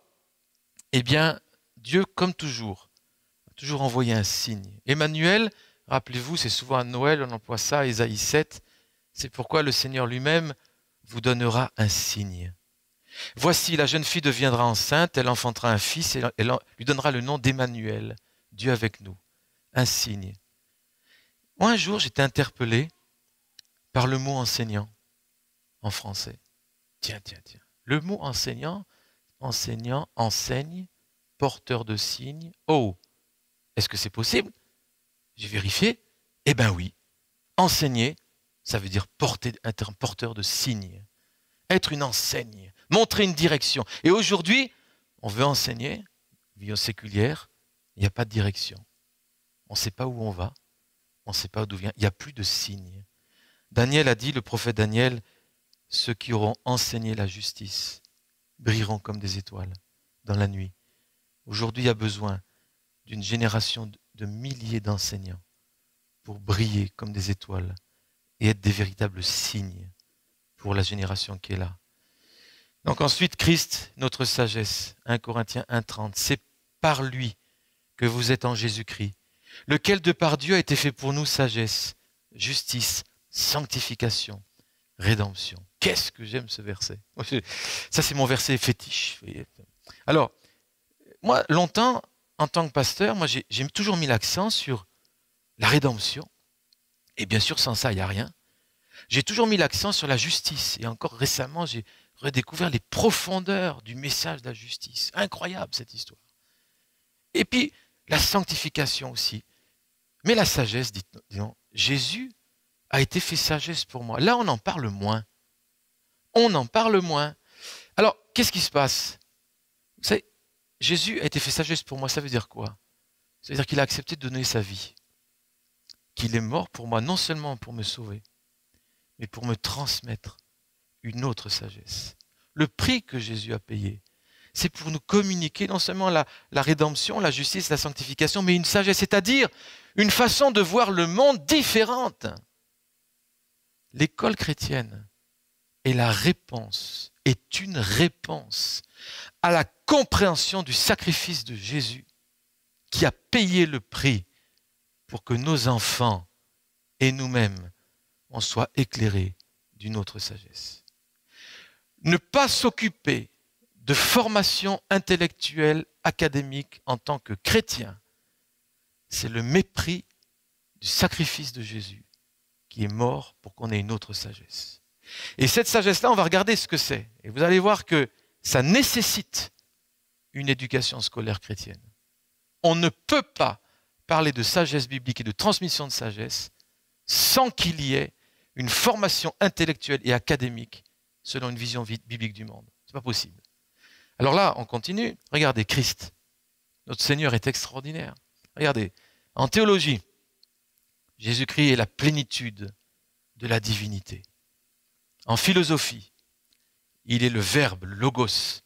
eh bien, Dieu, comme toujours, a toujours envoyé un signe. Emmanuel, rappelez-vous, c'est souvent à Noël, on emploie ça, Ésaïe 7, c'est pourquoi le Seigneur lui-même vous donnera un signe. Voici, la jeune fille deviendra enceinte, elle enfantera un fils et elle lui donnera le nom d'Emmanuel, Dieu avec nous, un signe. Moi, un jour, j'étais interpellé par le mot enseignant en français. Tiens. Le mot enseignant, enseigne, porteur de signes. Oh, est-ce que c'est possible? J'ai vérifié. Eh bien oui, enseigner, ça veut dire être un porteur de signes. Être une enseigne, montrer une direction. Et aujourd'hui, on veut enseigner, vie séculière, il n'y a pas de direction. On ne sait pas où on va, on ne sait pas d'où vient, il n'y a plus de signes. Daniel a dit, le prophète Daniel, ceux qui auront enseigné la justice brilleront comme des étoiles dans la nuit. Aujourd'hui, il y a besoin d'une génération de milliers d'enseignants pour briller comme des étoiles et être des véritables signes pour la génération qui est là. Donc ensuite, Christ, notre sagesse, 1 Corinthiens 1,30, c'est par lui que vous êtes en Jésus-Christ, lequel de par Dieu a été fait pour nous sagesse, justice, sanctification, rédemption. Qu'est-ce que j'aime ce verset. Ça, c'est mon verset fétiche. Alors, moi, longtemps, en tant que pasteur, moi, j'ai toujours mis l'accent sur la rédemption. Et bien sûr, sans ça, il n'y a rien. J'ai toujours mis l'accent sur la justice. Et encore récemment, j'ai redécouvert les profondeurs du message de la justice. Incroyable, cette histoire. Et puis, la sanctification aussi. Mais la sagesse, disons, Jésus a été fait sagesse pour moi. Là, on en parle moins. On en parle moins. Alors, qu'est-ce qui se passe? Vous savez, Jésus a été fait sagesse pour moi. Ça veut dire quoi? Ça veut dire qu'il a accepté de donner sa vie. Qu'il est mort pour moi, non seulement pour me sauver, mais pour me transmettre une autre sagesse. Le prix que Jésus a payé, c'est pour nous communiquer non seulement la rédemption, la justice, la sanctification, mais une sagesse, c'est-à-dire une façon de voir le monde différente. L'école chrétienne est la réponse est une réponse à la compréhension du sacrifice de Jésus qui a payé le prix pour que nos enfants et nous-mêmes, on soit éclairés d'une autre sagesse. Ne pas s'occuper de formation intellectuelle, académique en tant que chrétien, c'est le mépris du sacrifice de Jésus qui est mort pour qu'on ait une autre sagesse. Et cette sagesse-là, on va regarder ce que c'est. Et vous allez voir que ça nécessite une éducation scolaire chrétienne. On ne peut pas parler de sagesse biblique et de transmission de sagesse sans qu'il y ait une formation intellectuelle et académique selon une vision biblique du monde. Ce n'est pas possible. Alors là, on continue. Regardez, Christ. Notre Seigneur est extraordinaire. Regardez, en théologie, Jésus-Christ est la plénitude de la divinité. En philosophie, il est le Verbe, le Logos,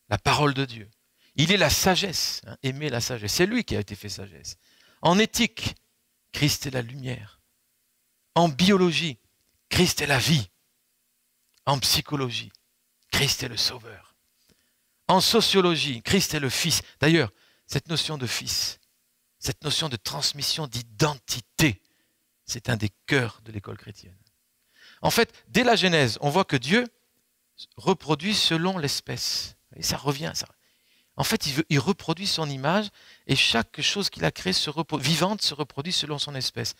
la parole de Dieu. Il est la sagesse, aimer la sagesse. C'est lui qui a été fait sagesse. En éthique, Christ est la lumière. En biologie, Christ est la vie. En psychologie, Christ est le sauveur. En sociologie, Christ est le Fils. D'ailleurs, cette notion de Fils, cette notion de transmission d'identité, c'est un des cœurs de l'école chrétienne. En fait, dès la Genèse, on voit que Dieu reproduit selon l'espèce. Et ça revient. En fait, il reproduit son image et chaque chose qu'il a créée vivante se reproduit selon son espèce.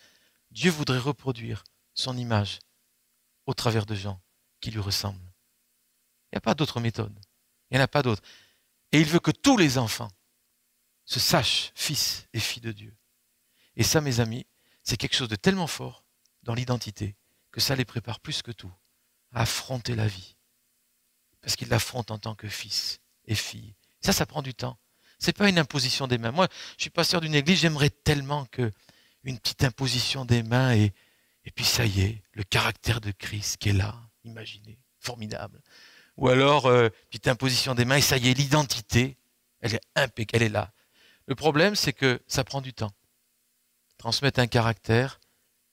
Dieu voudrait reproduire son image au travers de gens qui lui ressemblent. Il n'y a pas d'autre méthode. Il n'y en a pas d'autre. Et il veut que tous les enfants se sachent fils et filles de Dieu. Et ça, mes amis, c'est quelque chose de tellement fort dans l'identité que ça les prépare plus que tout à affronter la vie. Parce qu'ils l'affrontent en tant que fils et filles. Ça prend du temps. Ce n'est pas une imposition des mains. Moi, je suis pasteur d'une église, j'aimerais tellement qu'une petite imposition des mains et puis ça y est, le caractère de Christ qui est là, imaginez, formidable. Ou alors, petite imposition des mains et ça y est, l'identité, elle est impeccable, elle est là. Le problème, c'est que ça prend du temps. Transmettre un caractère,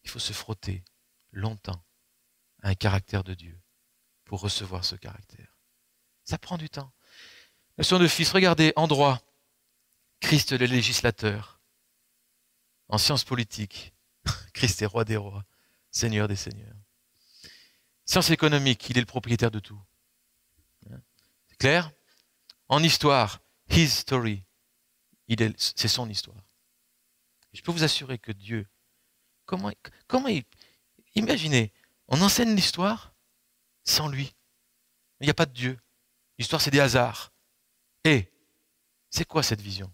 il faut se frotter longtemps à un caractère de Dieu pour recevoir ce caractère. Ça prend du temps. Notion de fils, regardez, en droit, Christ le législateur. En sciences politiques, Christ est roi des rois, Seigneur des seigneurs. Sciences économiques, il est le propriétaire de tout. C'est clair? En histoire, his story, c'est son histoire. Et je peux vous assurer que Dieu, imaginez, on enseigne l'histoire sans lui. Il n'y a pas de Dieu. L'histoire, c'est des hasards. Et c'est quoi cette vision?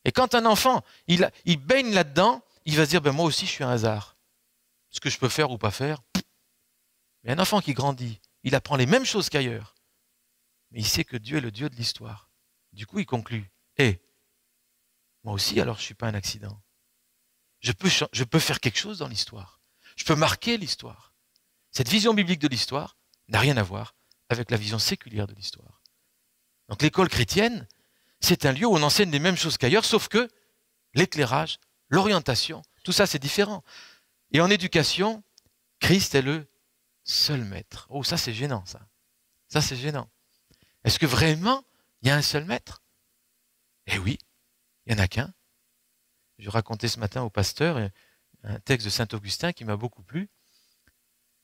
Et quand un enfant, il baigne là-dedans, il va se dire, moi aussi je suis un hasard. Ce que je peux faire ou pas faire. Mais un enfant qui grandit, il apprend les mêmes choses qu'ailleurs. Mais il sait que Dieu est le Dieu de l'histoire. Du coup, il conclut, moi aussi alors je ne suis pas un accident. Je peux faire quelque chose dans l'histoire. Je peux marquer l'histoire. Cette vision biblique de l'histoire n'a rien à voir avec la vision séculière de l'histoire. Donc l'école chrétienne, c'est un lieu où on enseigne les mêmes choses qu'ailleurs, sauf que l'éclairage, l'orientation, tout ça c'est différent. Et en éducation, Christ est le seul maître. Oh, ça c'est gênant, ça. Ça c'est gênant. Est-ce que vraiment il y a un seul maître? Eh oui, il n'y en a qu'un. Je racontais ce matin au pasteur un texte de Saint-Augustin qui m'a beaucoup plu.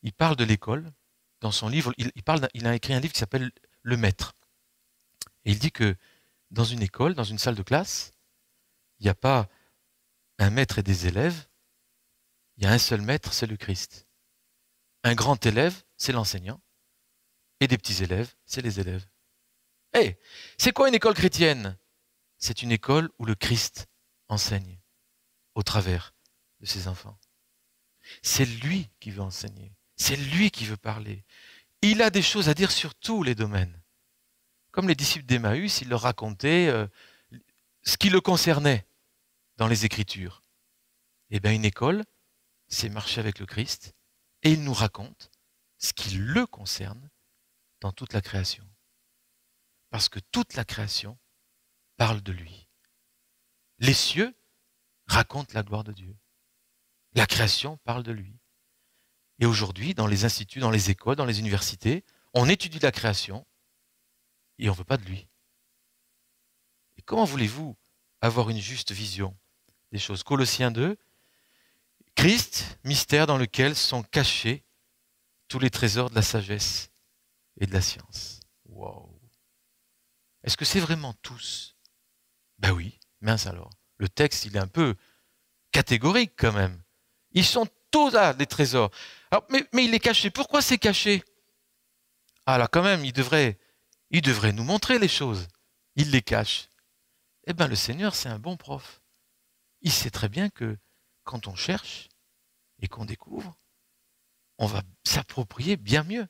Il parle de l'école. Dans son livre, il a écrit un livre qui s'appelle Le Maître. Et il dit que dans une école, dans une salle de classe, il n'y a pas un maître et des élèves, il y a un seul maître, c'est le Christ. Un grand élève, c'est l'enseignant. Et des petits élèves, c'est les élèves. C'est quoi une école chrétienne? C'est une école où le Christ enseigne au travers de ses enfants. C'est lui qui veut enseigner. C'est lui qui veut parler. Il a des choses à dire sur tous les domaines. Comme les disciples d'Emmaüs, il leur racontait ce qui le concernait dans les Écritures. Eh bien, une école, c'est marcher avec le Christ et il nous raconte ce qui le concerne dans toute la création. Parce que toute la création parle de lui. Les cieux racontent la gloire de Dieu. La création parle de lui. Et aujourd'hui, dans les instituts, dans les écoles, dans les universités, on étudie la création et on ne veut pas de lui. Et comment voulez-vous avoir une juste vision des choses? Colossiens 2, Christ, mystère dans lequel sont cachés tous les trésors de la sagesse et de la science. Wow. Est-ce que c'est vraiment tous? Ben oui, mince alors. Le texte, il est un peu catégorique quand même. Ils sont tous là, les trésors. Alors, mais il est caché. Pourquoi c'est caché? Ah là, quand même, il devrait nous montrer les choses. Il les cache. Eh bien, le Seigneur, c'est un bon prof. Il sait très bien que quand on cherche et qu'on découvre, on va s'approprier bien mieux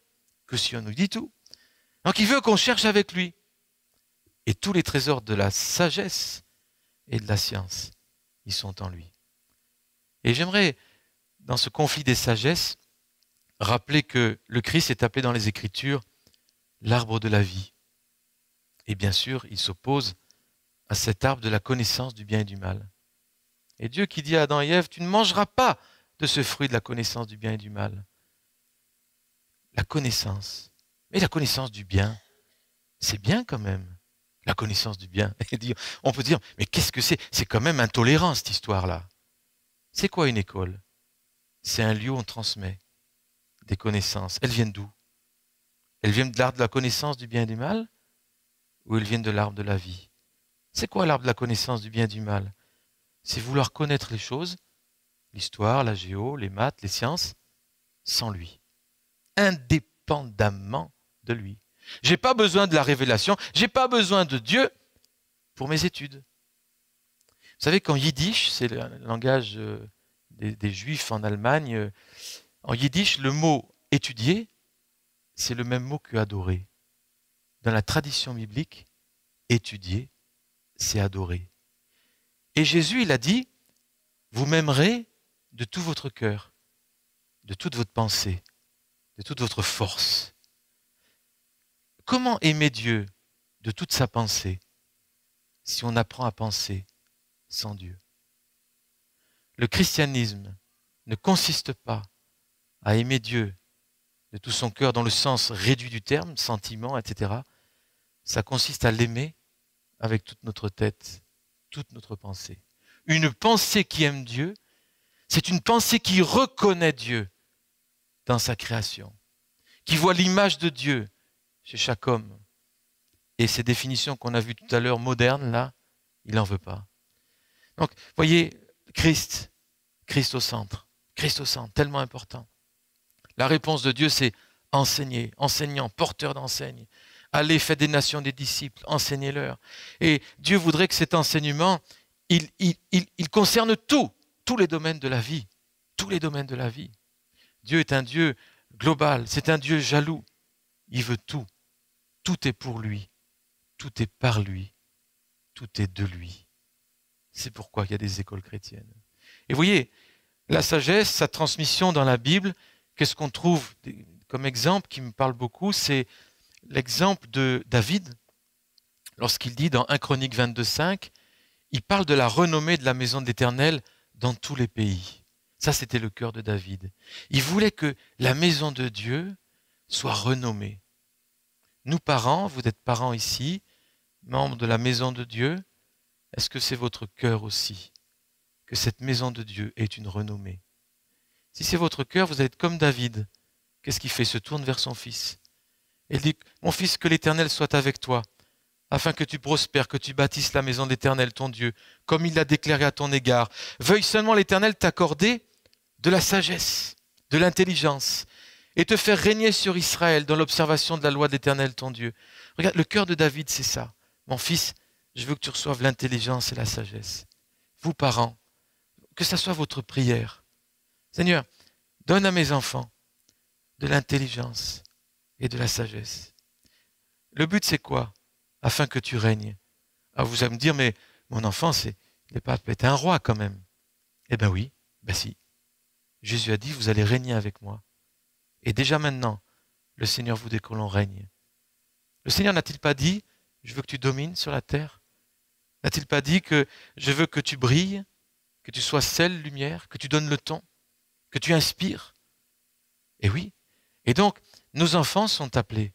que si on nous dit tout. Donc, il veut qu'on cherche avec lui. Et tous les trésors de la sagesse et de la science, ils sont en lui. Et j'aimerais, dans ce conflit des sagesses, rappeler que le Christ est appelé dans les Écritures l'arbre de la vie. Et bien sûr, il s'oppose à cet arbre de la connaissance du bien et du mal. Et Dieu qui dit à Adam et Ève, tu ne mangeras pas de ce fruit de la connaissance du bien et du mal. La connaissance. Mais la connaissance du bien, c'est bien quand même. La connaissance du bien. On peut dire, mais qu'est-ce que c'est? C'est quand même intolérant cette histoire-là. C'est quoi une école? C'est un lieu où on transmet des connaissances. Elles viennent d'où? Elles viennent de l'arbre de la connaissance du bien et du mal? Ou elles viennent de l'arbre de la vie? C'est quoi l'arbre de la connaissance du bien et du mal? C'est vouloir connaître les choses, l'histoire, la géo, les maths, les sciences, sans lui. Indépendamment de lui. J'ai pas besoin de la révélation, j'ai pas besoin de Dieu pour mes études. Vous savez qu'en yiddish, c'est le langage des juifs en Allemagne, en yiddish, le mot étudier, c'est le même mot que adorer. Dans la tradition biblique, étudier, c'est adorer. Et Jésus, il a dit, vous m'aimerez de tout votre cœur, de toute votre pensée, de toute votre force. Comment aimer Dieu de toute sa pensée si on apprend à penser sans Dieu? Le christianisme ne consiste pas à aimer Dieu de tout son cœur dans le sens réduit du terme, sentiment, etc. Ça consiste à l'aimer avec toute notre tête, toute notre pensée. Une pensée qui aime Dieu, c'est une pensée qui reconnaît Dieu dans sa création, qui voit l'image de Dieu chez chaque homme. Et ces définitions qu'on a vues tout à l'heure, modernes, là, il n'en veut pas. Donc, voyez, Christ au centre, tellement important. La réponse de Dieu, c'est enseigner, enseignant, porteur d'enseigne. Allez, faites des nations des disciples, enseignez-leur. Et Dieu voudrait que cet enseignement, il concerne tous les domaines de la vie. Tous les domaines de la vie. Dieu est un Dieu global, c'est un Dieu jaloux. Il veut tout. Tout est pour lui. Tout est par lui. Tout est de lui. C'est pourquoi il y a des écoles chrétiennes. Et vous voyez, la sagesse, sa transmission dans la Bible, qu'est-ce qu'on trouve comme exemple qui me parle beaucoup? C'est l'exemple de David, lorsqu'il dit dans 1 Chronique 22,5, il parle de la renommée de la maison de l'Éternel dans tous les pays. Ça, c'était le cœur de David. Il voulait que la maison de Dieu soit renommée. Nous, parents, vous êtes parents ici, membres de la maison de Dieu, est-ce que c'est votre cœur aussi, que cette maison de Dieu ait une renommée? Si c'est votre cœur, vous allez être comme David. Qu'est-ce qu'il fait? Il se tourne vers son fils. Et il dit, mon fils, que l'Éternel soit avec toi, afin que tu prospères, que tu bâtisses la maison de l'Éternel, ton Dieu, comme il l'a déclaré à ton égard. Veuille seulement l'Éternel t'accorder de la sagesse, de l'intelligence, et te faire régner sur Israël dans l'observation de la loi de l'Éternel, ton Dieu. Regarde, le cœur de David, c'est ça. Mon fils, je veux que tu reçoives l'intelligence et la sagesse. Vous, parents, que ça soit votre prière. Seigneur, donne à mes enfants de l'intelligence et de la sagesse. Le but, c'est quoi? Afin que tu règnes. Ah, vous allez me dire, mais mon enfant, il n'est pas peut-être un roi quand même. Eh bien oui, ben si. Jésus a dit, vous allez régner avec moi. Et déjà maintenant, le Seigneur voudrait que l'on règne. Le Seigneur n'a-t-il pas dit, je veux que tu domines sur la terre? N'a-t-il pas dit que je veux que tu brilles, que tu sois sel, lumière, que tu donnes le ton, que tu inspires? Et oui. Et donc, nos enfants sont appelés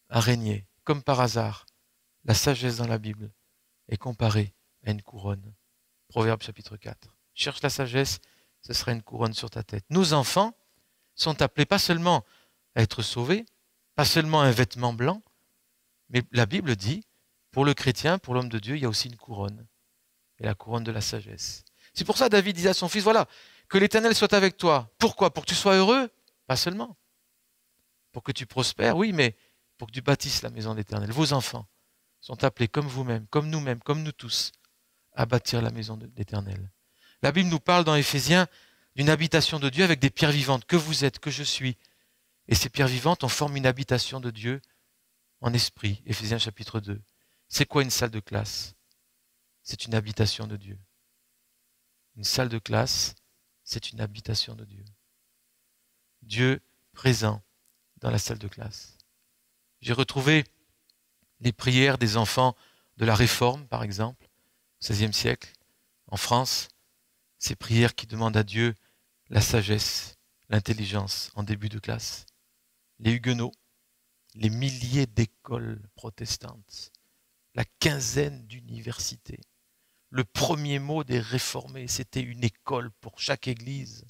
à régner, comme par hasard. la sagesse dans la Bible est comparée à une couronne. Proverbe chapitre 4. Cherche la sagesse, ce sera une couronne sur ta tête. Nos enfants sont appelés pas seulement à être sauvés, pas seulement un vêtement blanc, mais la Bible dit, pour le chrétien, pour l'homme de Dieu, il y a aussi une couronne. Et la couronne de la sagesse. C'est pour ça que David disait à son fils, voilà, que l'Éternel soit avec toi. Pourquoi? Pour que tu sois heureux? Pas seulement. Pour que tu prospères, oui, mais pour que tu bâtisses la maison de l'Éternel. Vos enfants sont appelés comme vous-même, comme nous-mêmes, comme nous tous, à bâtir la maison de l'Éternel. La Bible nous parle dans Éphésiens d'une habitation de Dieu avec des pierres vivantes, que vous êtes, que je suis. Et ces pierres vivantes en forment une habitation de Dieu en esprit. Éphésiens chapitre 2. C'est quoi une salle de classe? C'est une habitation de Dieu. Une salle de classe, c'est une habitation de Dieu. Dieu présent dans la salle de classe. J'ai retrouvé les prières des enfants de la Réforme, par exemple, au XVIe siècle, en France. Ces prières qui demandent à Dieu la sagesse, l'intelligence en début de classe. Les Huguenots, les milliers d'écoles protestantes, la quinzaine d'universités. Le premier mot des réformés, c'était une école pour chaque église.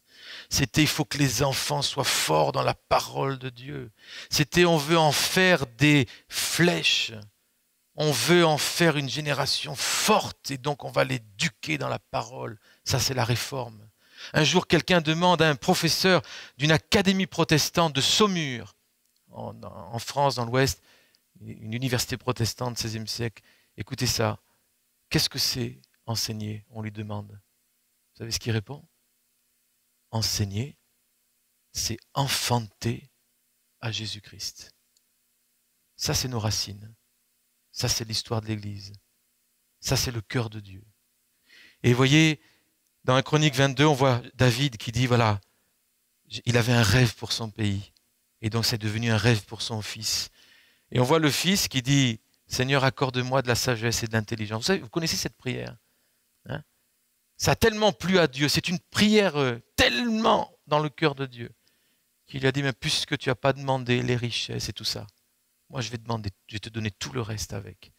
C'était il faut que les enfants soient forts dans la parole de Dieu. C'était on veut en faire des flèches. On veut en faire une génération forte et donc on va l'éduquer dans la parole. Ça, c'est la réforme. Un jour, quelqu'un demande à un professeur d'une académie protestante de Saumur, en France, dans l'Ouest, une université protestante du XVIe siècle. Écoutez ça. Qu'est-ce que c'est enseigner? On lui demande. Vous savez ce qu'il répond? Enseigner, c'est enfanter à Jésus-Christ. Ça, c'est nos racines. Ça, c'est l'histoire de l'Église. Ça, c'est le cœur de Dieu. Et vous voyez, dans la Chronique 22, on voit David qui dit, voilà, il avait un rêve pour son pays. Et donc, c'est devenu un rêve pour son fils. Et on voit le fils qui dit, Seigneur, accorde-moi de la sagesse et de l'intelligence. Vous savez, vous connaissez cette prière, hein? Ça a tellement plu à Dieu. C'est une prière tellement dans le cœur de Dieu qu'il a dit, mais puisque tu n'as pas demandé les richesses et tout ça, moi je vais te donner tout le reste avec.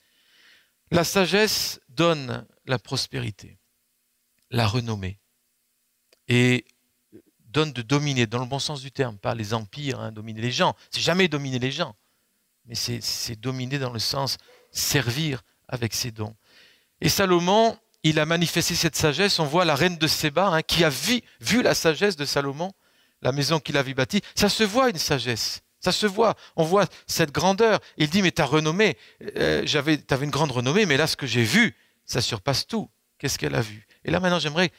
La sagesse donne la prospérité, la renommée et donne de dominer, dans le bon sens du terme, pas les empires, hein, dominer les gens. C'est jamais dominer les gens, mais c'est dominer dans le sens servir avec ses dons. Et Salomon, il a manifesté cette sagesse. On voit la reine de Séba, hein, qui a vu la sagesse de Salomon, la maison qu'il avait bâtie. Ça se voit une sagesse. Ça se voit. On voit cette grandeur. Il dit, mais ta renommée, t'avais une grande renommée, mais là, ce que j'ai vu, ça surpasse tout. Qu'est-ce qu'elle a vu? Et là, maintenant, j'aimerais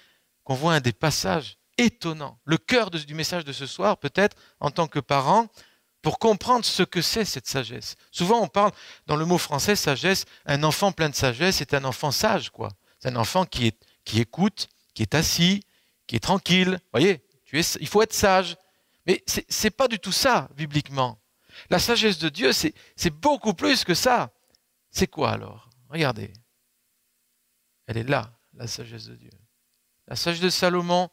qu'on voit un des passages étonnants. Le cœur du message de ce soir, peut-être, en tant que parent, pour comprendre ce que c'est cette sagesse. Souvent, on parle, dans le mot français, sagesse, un enfant plein de sagesse est un enfant sage, quoi. C'est un enfant qui écoute, qui est assis, qui est tranquille. Vous voyez, il faut être sage. Mais c'est pas du tout ça, bibliquement. La sagesse de Dieu, c'est beaucoup plus que ça. C'est quoi alors? Regardez. Elle est là, la sagesse de Dieu. La sagesse de Salomon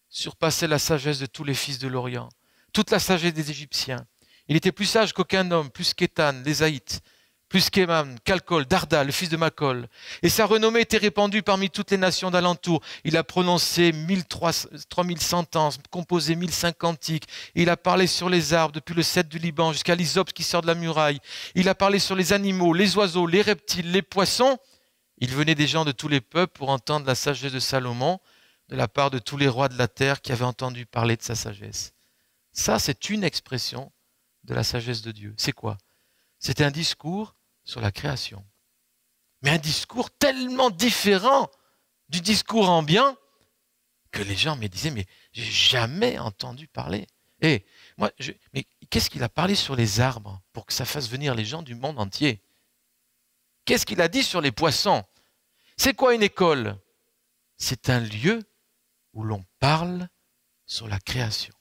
surpassait la sagesse de tous les fils de l'Orient. Toute la sagesse des Égyptiens. Il était plus sage qu'aucun homme, plus qu'Étan, l'Ésaïte, plus qu'Éman, Calcol, Darda, le fils de Macol. Et sa renommée était répandue parmi toutes les nations d'alentour. Il a prononcé 3300 sentences, composé 1005 cantiques. Il a parlé sur les arbres, depuis le cèdre du Liban jusqu'à l'hysope qui sort de la muraille. Il a parlé sur les animaux, les oiseaux, les reptiles, les poissons. Il venait des gens de tous les peuples pour entendre la sagesse de Salomon, de la part de tous les rois de la terre qui avaient entendu parler de sa sagesse. Ça, c'est une expression de la sagesse de Dieu. C'est quoi? C'est un discours sur la création. Mais un discours tellement différent du discours ambiant que les gens me disaient, mais j'ai jamais entendu parler. Et moi, mais qu'est-ce qu'il a parlé sur les arbres pour que ça fasse venir les gens du monde entier? Qu'est-ce qu'il a dit sur les poissons? C'est quoi une école? C'est un lieu où l'on parle sur la création.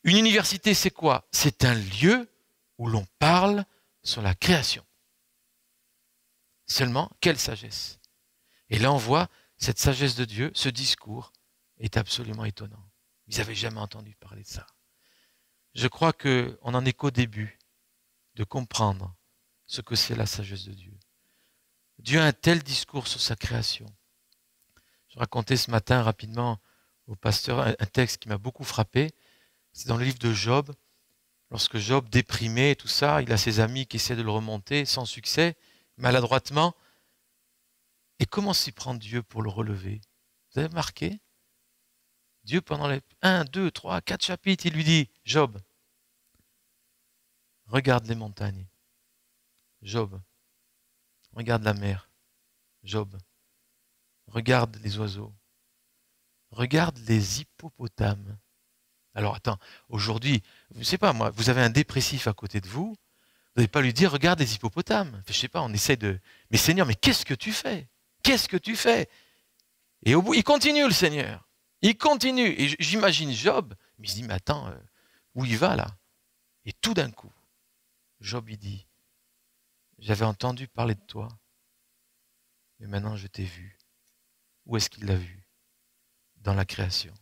Une université, c'est quoi? C'est un lieu où l'on parle sur la création. Seulement, quelle sagesse! Et là, on voit cette sagesse de Dieu, ce discours est absolument étonnant. Ils n'avaient jamais entendu parler de ça. Je crois qu'on en est qu'au début de comprendre ce que c'est la sagesse de Dieu. Dieu a un tel discours sur sa création. Je racontais ce matin rapidement au pasteur un texte qui m'a beaucoup frappé. C'est dans le livre de Job. Lorsque Job, déprimé et tout ça, il a ses amis qui essaient de le remonter sans succès, maladroitement. Et comment s'y prend Dieu pour le relever? Vous avez remarqué? Dieu, pendant les 1, 2, 3, 4 chapitres, il lui dit, Job, regarde les montagnes. Job, regarde la mer. Job, regarde les oiseaux. Regarde les hippopotames. Alors attends, aujourd'hui, je ne sais pas moi, vous avez un dépressif à côté de vous, vous n'allez pas lui dire, regarde les hippopotames. Je ne sais pas, on essaie de... Mais Seigneur, mais qu'est-ce que tu fais? Qu'est-ce que tu fais? Et au bout, il continue le Seigneur. Il continue. Et j'imagine Job, il se dit, mais attends, où il va là? Et tout d'un coup, Job, il dit, j'avais entendu parler de toi, mais maintenant je t'ai vu. Où est-ce qu'il l'a vu? Dans la création.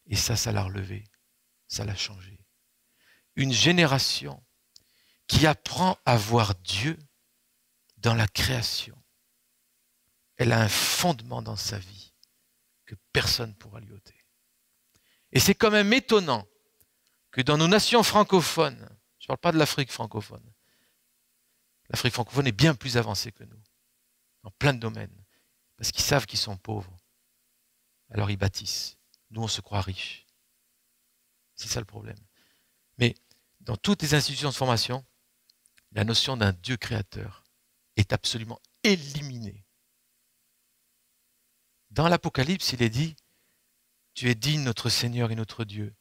Et ça l'a relevé, ça l'a changé. Une génération qui apprend à voir Dieu dans la création, elle a un fondement dans sa vie que personne ne pourra lui ôter. Et c'est quand même étonnant que dans nos nations francophones, je ne parle pas de l'Afrique francophone, l'Afrique francophone est bien plus avancée que nous, dans plein de domaines, parce qu'ils savent qu'ils sont pauvres. Alors ils bâtissent. Nous, on se croit riches. C'est ça le problème. Mais dans toutes les institutions de formation, la notion d'un Dieu créateur est absolument éliminée. Dans l'Apocalypse, il est dit, tu es digne, notre Seigneur et notre Dieu,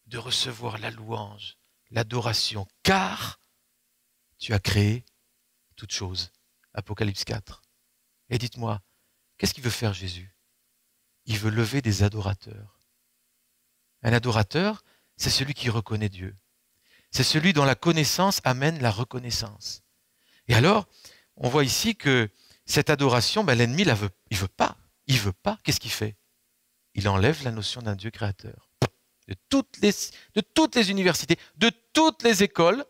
de recevoir la louange, l'adoration, car tu as créé toutes choses. Apocalypse 4. Et dites-moi, qu'est-ce qu'il veut faire Jésus? Il veut lever des adorateurs. Un adorateur, c'est celui qui reconnaît Dieu. C'est celui dont la connaissance amène la reconnaissance. Et alors, on voit ici que cette adoration, l'ennemi il veut pas. Il veut pas. Qu'est-ce qu'il fait? Il enlève la notion d'un Dieu créateur. De toutes les universités, de toutes les écoles.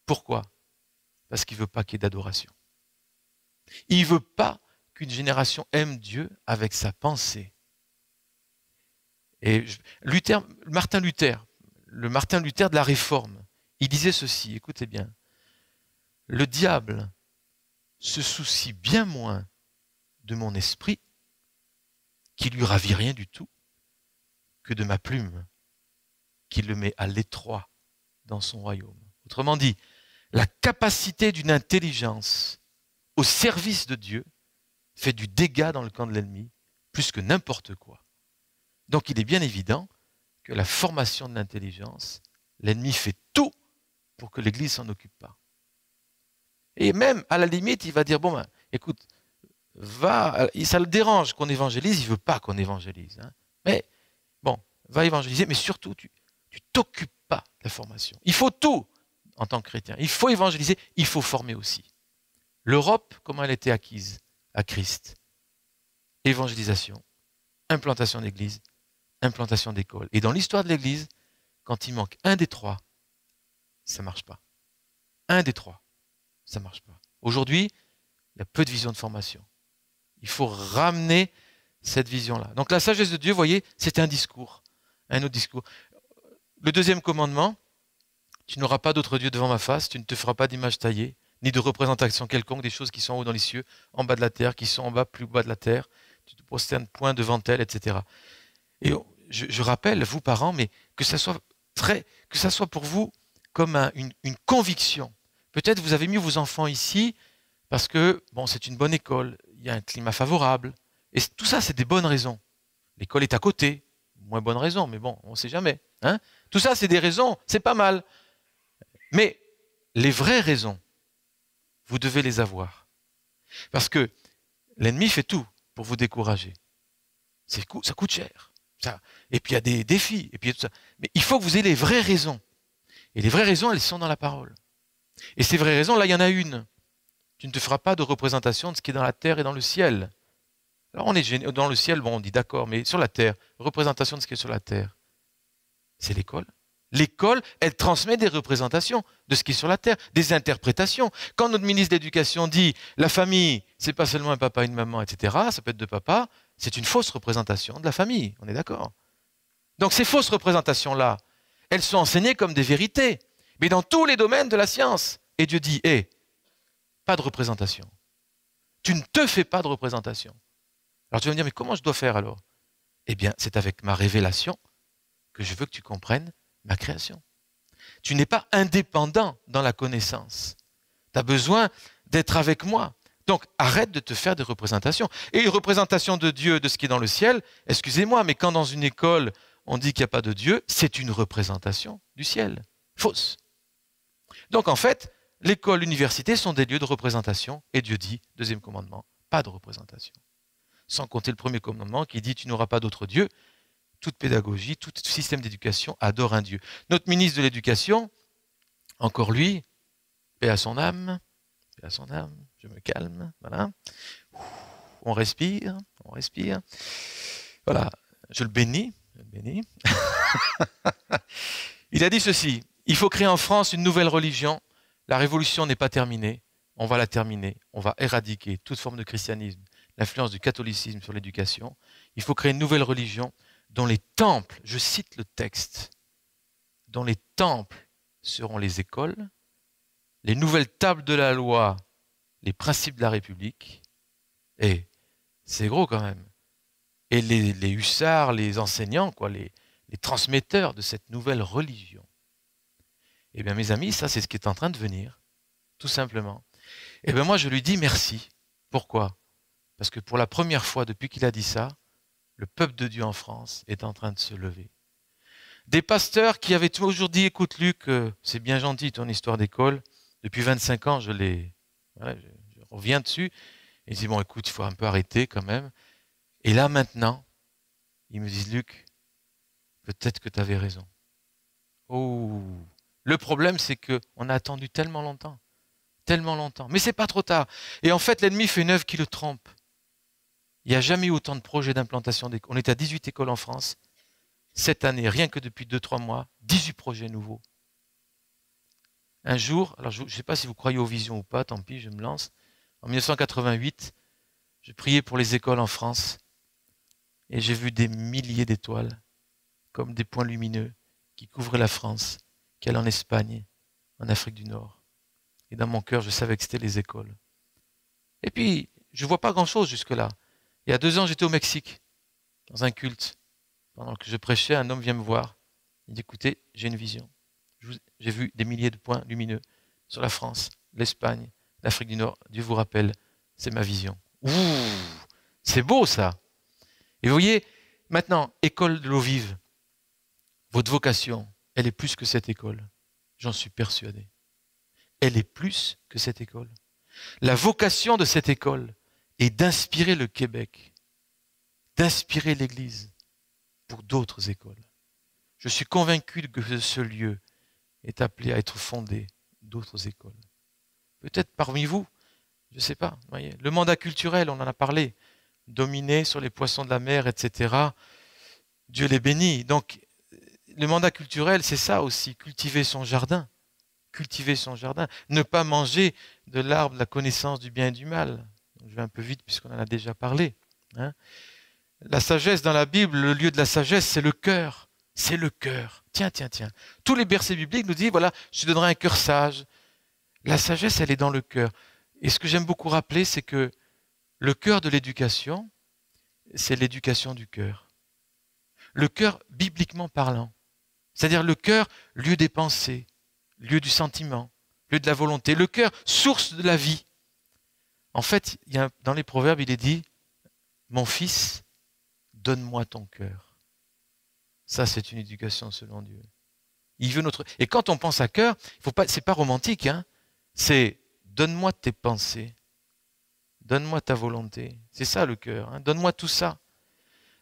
Pourquoi? Parce qu'il ne veut pas qu'il y ait d'adoration. Il ne veut pas qu'une génération aime Dieu avec sa pensée. Et Martin Luther, le Martin Luther de la Réforme, il disait ceci, écoutez bien, le diable se soucie bien moins de mon esprit, qui lui ravit rien du tout, que de ma plume, qui le met à l'étroit dans son royaume. Autrement dit, la capacité d'une intelligence au service de Dieu fait du dégât dans le camp de l'ennemi, plus que n'importe quoi. Donc il est bien évident que la formation de l'intelligence, l'ennemi fait tout pour que l'Église ne s'en occupe pas. Et même, à la limite, il va dire, écoute, ça le dérange qu'on évangélise, il ne veut pas qu'on évangélise. Hein. Mais, va évangéliser, mais surtout, tu t'occupes pas de la formation. Il faut tout en tant que chrétien. Il faut évangéliser, il faut former aussi. L'Europe, comment elle était acquise à Christ? Évangélisation, implantation d'église, implantation d'école. Et dans l'histoire de l'Église, quand il manque un des trois, ça ne marche pas. Un des trois, ça ne marche pas. Aujourd'hui, il y a peu de vision de formation. Il faut ramener cette vision-là. Donc la sagesse de Dieu, vous voyez, c'est un discours, un autre discours. Le deuxième commandement, tu n'auras pas d'autre Dieu devant ma face, tu ne te feras pas d'image taillée, ni de représentation quelconque des choses qui sont en haut dans les cieux, en bas de la terre, qui sont en bas, plus bas de la terre. Tu ne te prosternes point devant elles, etc. Et je rappelle, vous parents, mais que ça soit pour vous comme une conviction. Peut-être vous avez mis vos enfants ici parce que c'est une bonne école, il y a un climat favorable. Et tout ça, c'est des bonnes raisons. L'école est à côté, moins bonne raison, mais on ne sait jamais. Hein? Tout ça, c'est des raisons, c'est pas mal. Mais les vraies raisons, vous devez les avoir. Parce que l'ennemi fait tout pour vous décourager. Ça coûte cher. Et puis il y a des défis, et puis tout ça. Mais il faut que vous ayez les vraies raisons. Et les vraies raisons, elles sont dans la parole. Et ces vraies raisons, là, il y en a une. Tu ne te feras pas de représentation de ce qui est dans la terre et dans le ciel. Alors on est dans le ciel, on dit d'accord, mais sur la terre, représentation de ce qui est sur la terre, c'est l'école, L'école, elle transmet des représentations de ce qui est sur la terre, des interprétations. Quand notre ministre de l'Éducation dit la famille, c'est pas seulement un papa et une maman, etc., ça peut être deux papas, c'est une fausse représentation de la famille, on est d'accord. Donc ces fausses représentations-là, elles sont enseignées comme des vérités, mais dans tous les domaines de la science. Et Dieu dit, hé, pas de représentation. Tu ne te fais pas de représentation. Alors tu vas me dire, mais comment je dois faire alors? Eh bien, c'est avec ma révélation que je veux que tu comprennes ma création. Tu n'es pas indépendant dans la connaissance. Tu as besoin d'être avec moi. Donc, arrête de te faire des représentations. Et une représentation de Dieu, de ce qui est dans le ciel, excusez-moi, mais quand dans une école, on dit qu'il n'y a pas de Dieu, c'est une représentation du ciel. Fausse. Donc, en fait, l'école, l'université sont des lieux de représentation. Et Dieu dit, deuxième commandement, pas de représentation. Sans compter le premier commandement qui dit, tu n'auras pas d'autre Dieu. Toute pédagogie, tout système d'éducation adore un Dieu. Notre ministre de l'Éducation, encore lui, paix à son âme, je me calme, voilà. On respire. Voilà, je le bénis. Il a dit ceci, il faut créer en France une nouvelle religion, la révolution n'est pas terminée, on va la terminer, on va éradiquer toute forme de christianisme, l'influence du catholicisme sur l'éducation, il faut créer une nouvelle religion dont les temples, je cite le texte, dont les temples seront les écoles, les nouvelles tables de la loi, les principes de la République, et c'est gros quand même, et les hussards, les enseignants, quoi, les transmetteurs de cette nouvelle religion. Eh bien mes amis, ça c'est ce qui est en train de venir, tout simplement. Eh bien moi je lui dis merci. Pourquoi? Parce que pour la première fois depuis qu'il a dit ça, le peuple de Dieu en France est en train de se lever. Des pasteurs qui avaient toujours dit, écoute Luc, c'est bien gentil ton histoire d'école, depuis 25 ans je reviens dessus, et ils disent, bon écoute, il faut un peu arrêter quand même. Et là maintenant, ils me disent, Luc, peut-être que tu avais raison. Oh, le problème c'est qu'on a attendu tellement longtemps, mais c'est pas trop tard. Et en fait l'ennemi fait une œuvre qui le trompe. Il n'y a jamais eu autant de projets d'implantation d'écoles. On est à 18 écoles en France. Cette année, rien que depuis 2-3 mois, 18 projets nouveaux. Un jour, alors je ne sais pas si vous croyez aux visions ou pas, tant pis, je me lance. En 1988, je priais pour les écoles en France et j'ai vu des milliers d'étoiles, comme des points lumineux, qui couvraient la France, qui allaient en Espagne, en Afrique du Nord. Et dans mon cœur, je savais que c'était les écoles. Et puis, je ne vois pas grand-chose jusque-là. Il y a 2 ans, j'étais au Mexique, dans un culte. Pendant que je prêchais, un homme vient me voir. Il dit, écoutez, j'ai une vision. J'ai vu des milliers de points lumineux sur la France, l'Espagne, l'Afrique du Nord. Dieu vous rappelle, c'est ma vision. Ouh, c'est beau ça. Et vous voyez, maintenant, école de l'eau vive, votre vocation, elle est plus que cette école. J'en suis persuadé. Elle est plus que cette école. La vocation de cette école est d'inspirer le Québec, d'inspirer l'Église pour d'autres écoles. Je suis convaincu que ce lieu est appelé à être fondé d'autres écoles. Peut-être parmi vous, je ne sais pas, voyez, le mandat culturel, on en a parlé, dominer sur les poissons de la mer, etc. Dieu les bénit. Donc, le mandat culturel, c'est ça aussi, cultiver son jardin. Cultiver son jardin. Ne pas manger de l'arbre de la connaissance du bien et du mal. Je vais un peu vite puisqu'on en a déjà parlé. Hein. La sagesse dans la Bible, le lieu de la sagesse, c'est le cœur. C'est le cœur. Tiens. Tous les versets bibliques nous disent, voilà, je te donnerai un cœur sage. La sagesse, elle est dans le cœur. Et ce que j'aime beaucoup rappeler, c'est que le cœur de l'éducation, c'est l'éducation du cœur. Le cœur bibliquement parlant. C'est-à-dire le cœur, lieu des pensées, lieu du sentiment, lieu de la volonté. Le cœur, source de la vie. En fait, dans les Proverbes, il est dit, mon fils, donne-moi ton cœur. Ça, c'est une éducation selon Dieu. Il veut notre. Et quand on pense à cœur, c'est pas romantique, hein. C'est donne-moi tes pensées, donne-moi ta volonté. C'est ça le cœur. Hein. Donne-moi tout ça.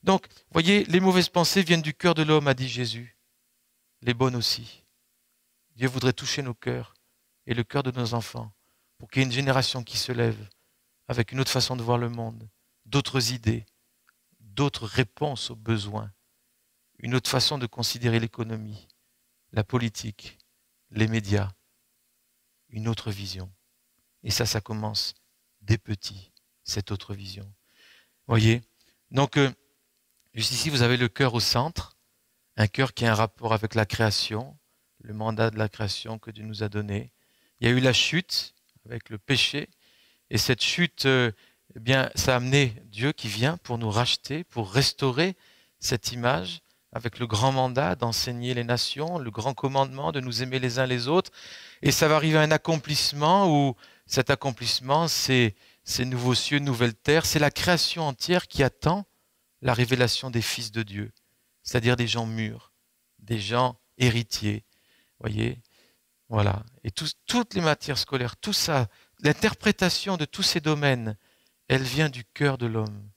Donc, voyez, les mauvaises pensées viennent du cœur de l'homme, a dit Jésus. Les bonnes aussi. Dieu voudrait toucher nos cœurs et le cœur de nos enfants pour qu'il y ait une génération qui se lève avec une autre façon de voir le monde, d'autres idées, d'autres réponses aux besoins, une autre façon de considérer l'économie, la politique, les médias, une autre vision. Et ça commence des petits, cette autre vision. Voyez? Donc, juste ici, vous avez le cœur au centre, un cœur qui a un rapport avec la création, le mandat de la création que Dieu nous a donné. Il y a eu la chute avec le péché, et cette chute, eh bien, ça a amené Dieu qui vient pour nous racheter, pour restaurer cette image, avec le grand mandat d'enseigner les nations, le grand commandement de nous aimer les uns les autres. Et ça va arriver à un accomplissement où cet accomplissement, c'est ces nouveaux cieux, nouvelle terre, c'est la création entière qui attend la révélation des fils de Dieu, c'est-à-dire des gens mûrs, des gens héritiers. Voyez, voilà. Et toutes les matières scolaires, tout ça, l'interprétation de tous ces domaines, elle vient du cœur de l'homme.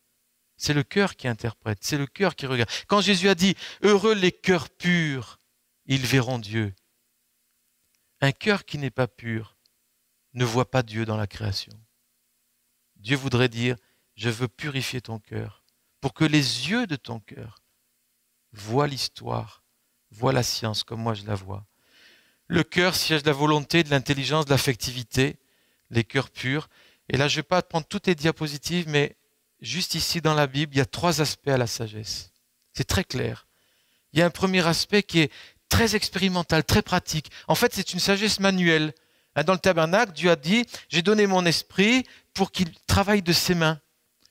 C'est le cœur qui interprète, c'est le cœur qui regarde. Quand Jésus a dit « Heureux les cœurs purs, ils verront Dieu », un cœur qui n'est pas pur ne voit pas Dieu dans la création. Dieu voudrait dire « Je veux purifier ton cœur pour que les yeux de ton cœur voient l'histoire, voient la science comme moi je la vois. » Le cœur siège de la volonté, de l'intelligence, de l'affectivité, les cœurs purs. Et là, je ne vais pas prendre toutes les diapositives, mais juste ici dans la Bible, il y a 3 aspects à la sagesse. C'est très clair. Il y a un premier aspect qui est très expérimental, très pratique. En fait, c'est une sagesse manuelle. Dans le tabernacle, Dieu a dit, j'ai donné mon esprit pour qu'il travaille de ses mains.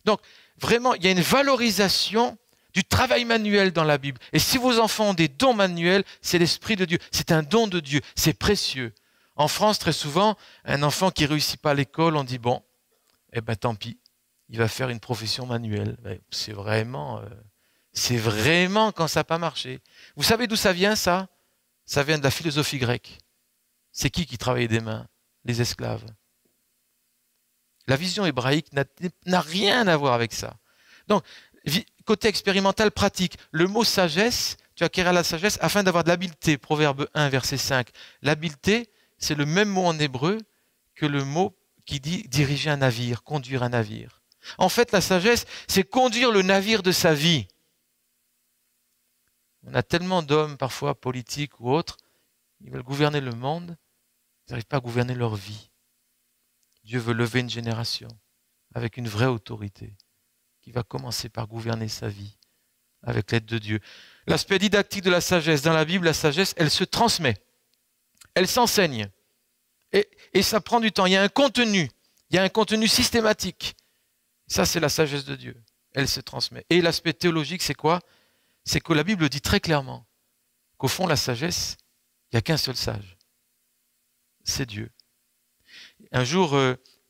Donc, vraiment, il y a une valorisation du travail manuel dans la Bible. Et si vos enfants ont des dons manuels, c'est l'Esprit de Dieu. C'est un don de Dieu. C'est précieux. En France, très souvent, un enfant qui ne réussit pas à l'école, on dit, bon, eh ben tant pis, il va faire une profession manuelle. C'est vraiment quand ça n'a pas marché. Vous savez d'où ça vient, ça? Ça vient de la philosophie grecque. C'est qui travaillait des mains? Les esclaves. La vision hébraïque n'a rien à voir avec ça. Donc, côté expérimental, pratique. Le mot sagesse, tu acquéras la sagesse afin d'avoir de l'habileté. Proverbe 1, verset 5. L'habileté, c'est le même mot en hébreu que le mot qui dit diriger un navire, conduire un navire. En fait, la sagesse, c'est conduire le navire de sa vie. On a tellement d'hommes, parfois politiques ou autres, ils veulent gouverner le monde, ils n'arrivent pas à gouverner leur vie. Dieu veut lever une génération avec une vraie autorité qui va commencer par gouverner sa vie avec l'aide de Dieu. L'aspect didactique de la sagesse. Dans la Bible, la sagesse, elle se transmet. Elle s'enseigne. Et ça prend du temps. Il y a un contenu. Il y a un contenu systématique. Ça, c'est la sagesse de Dieu. Elle se transmet. Et l'aspect théologique, c'est quoi? C'est que la Bible dit très clairement qu'au fond, la sagesse, il n'y a qu'un seul sage. C'est Dieu. Un jour,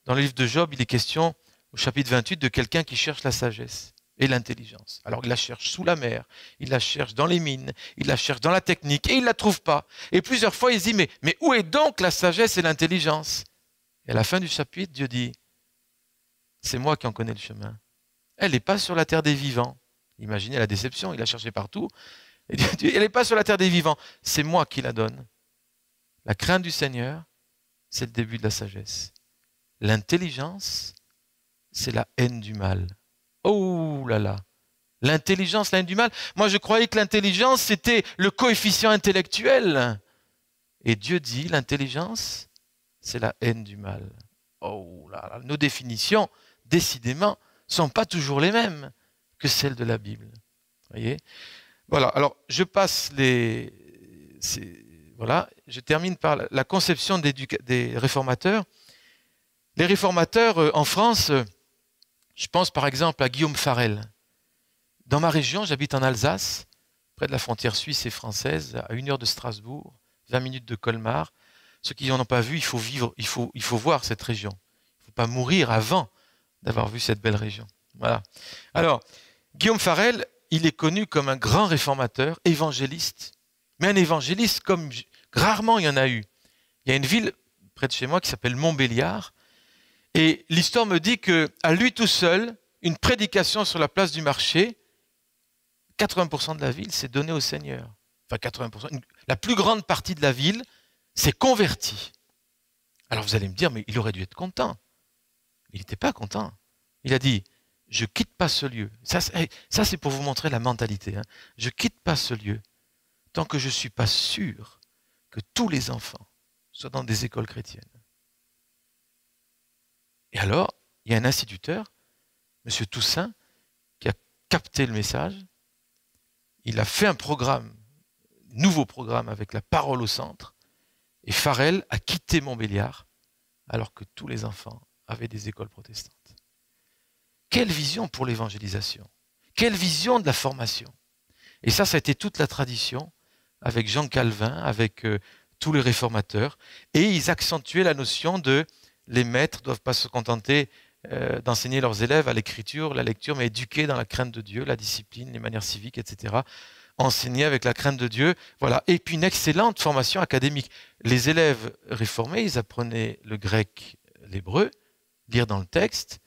dans le livre de Job, il est question, au chapitre 28, de quelqu'un qui cherche la sagesse et l'intelligence. Alors il la cherche sous la mer, il la cherche dans les mines, il la cherche dans la technique, et il ne la trouve pas. Et plusieurs fois, il se dit, mais où est donc la sagesse et l'intelligence? Et à la fin du chapitre, Dieu dit, c'est moi qui en connais le chemin. Elle n'est pas sur la terre des vivants. Imaginez la déception, il l'a cherché partout. Et Dieu dit, elle n'est pas sur la terre des vivants, c'est moi qui la donne. La crainte du Seigneur, c'est le début de la sagesse. L'intelligence, c'est la haine du mal. Oh là là! L'intelligence, la haine du mal. Moi, je croyais que l'intelligence, c'était le coefficient intellectuel. Et Dieu dit, l'intelligence, c'est la haine du mal. Oh là là! Nos définitions, décidément, ne sont pas toujours les mêmes que celles de la Bible. Voyez? Voilà. Alors, je passe voilà. Je termine par la conception des réformateurs. Les réformateurs en France, je pense par exemple à Guillaume Farel. Dans ma région, j'habite en Alsace, près de la frontière suisse et française, à 1 heure de Strasbourg, 20 minutes de Colmar. Ceux qui n'en ont pas vu, il faut voir cette région. Il ne faut pas mourir avant d'avoir vu cette belle région. Voilà. Alors, Guillaume Farel, il est connu comme un grand réformateur, évangéliste, mais un évangéliste comme rarement il y en a eu. Il y a une ville près de chez moi qui s'appelle Montbéliard, et l'histoire me dit qu'à lui tout seul, une prédication sur la place du marché, 80% de la ville s'est donnée au Seigneur. Enfin 80%, la plus grande partie de la ville s'est convertie. Alors vous allez me dire, mais il aurait dû être content. Il n'était pas content. Il a dit, je ne quitte pas ce lieu. Ça c'est pour vous montrer la mentalité. Je ne quitte pas ce lieu tant que je ne suis pas sûr que tous les enfants soient dans des écoles chrétiennes. Et alors, il y a un instituteur, M. Toussaint, qui a capté le message. Il a fait un nouveau programme avec la parole au centre. Et Farel a quitté Montbéliard alors que tous les enfants avaient des écoles protestantes. Quelle vision pour l'évangélisation! Quelle vision de la formation! Et ça a été toute la tradition avec Jean Calvin, avec tous les réformateurs. Et ils accentuaient la notion de les maîtres ne doivent pas se contenter d'enseigner leurs élèves à l'écriture, la lecture, mais éduquer dans la crainte de Dieu, la discipline, les manières civiques, etc. Enseigner avec la crainte de Dieu. Voilà. Et puis une excellente formation académique. Les élèves réformés, ils apprenaient le grec, l'hébreu, lire dans le texte.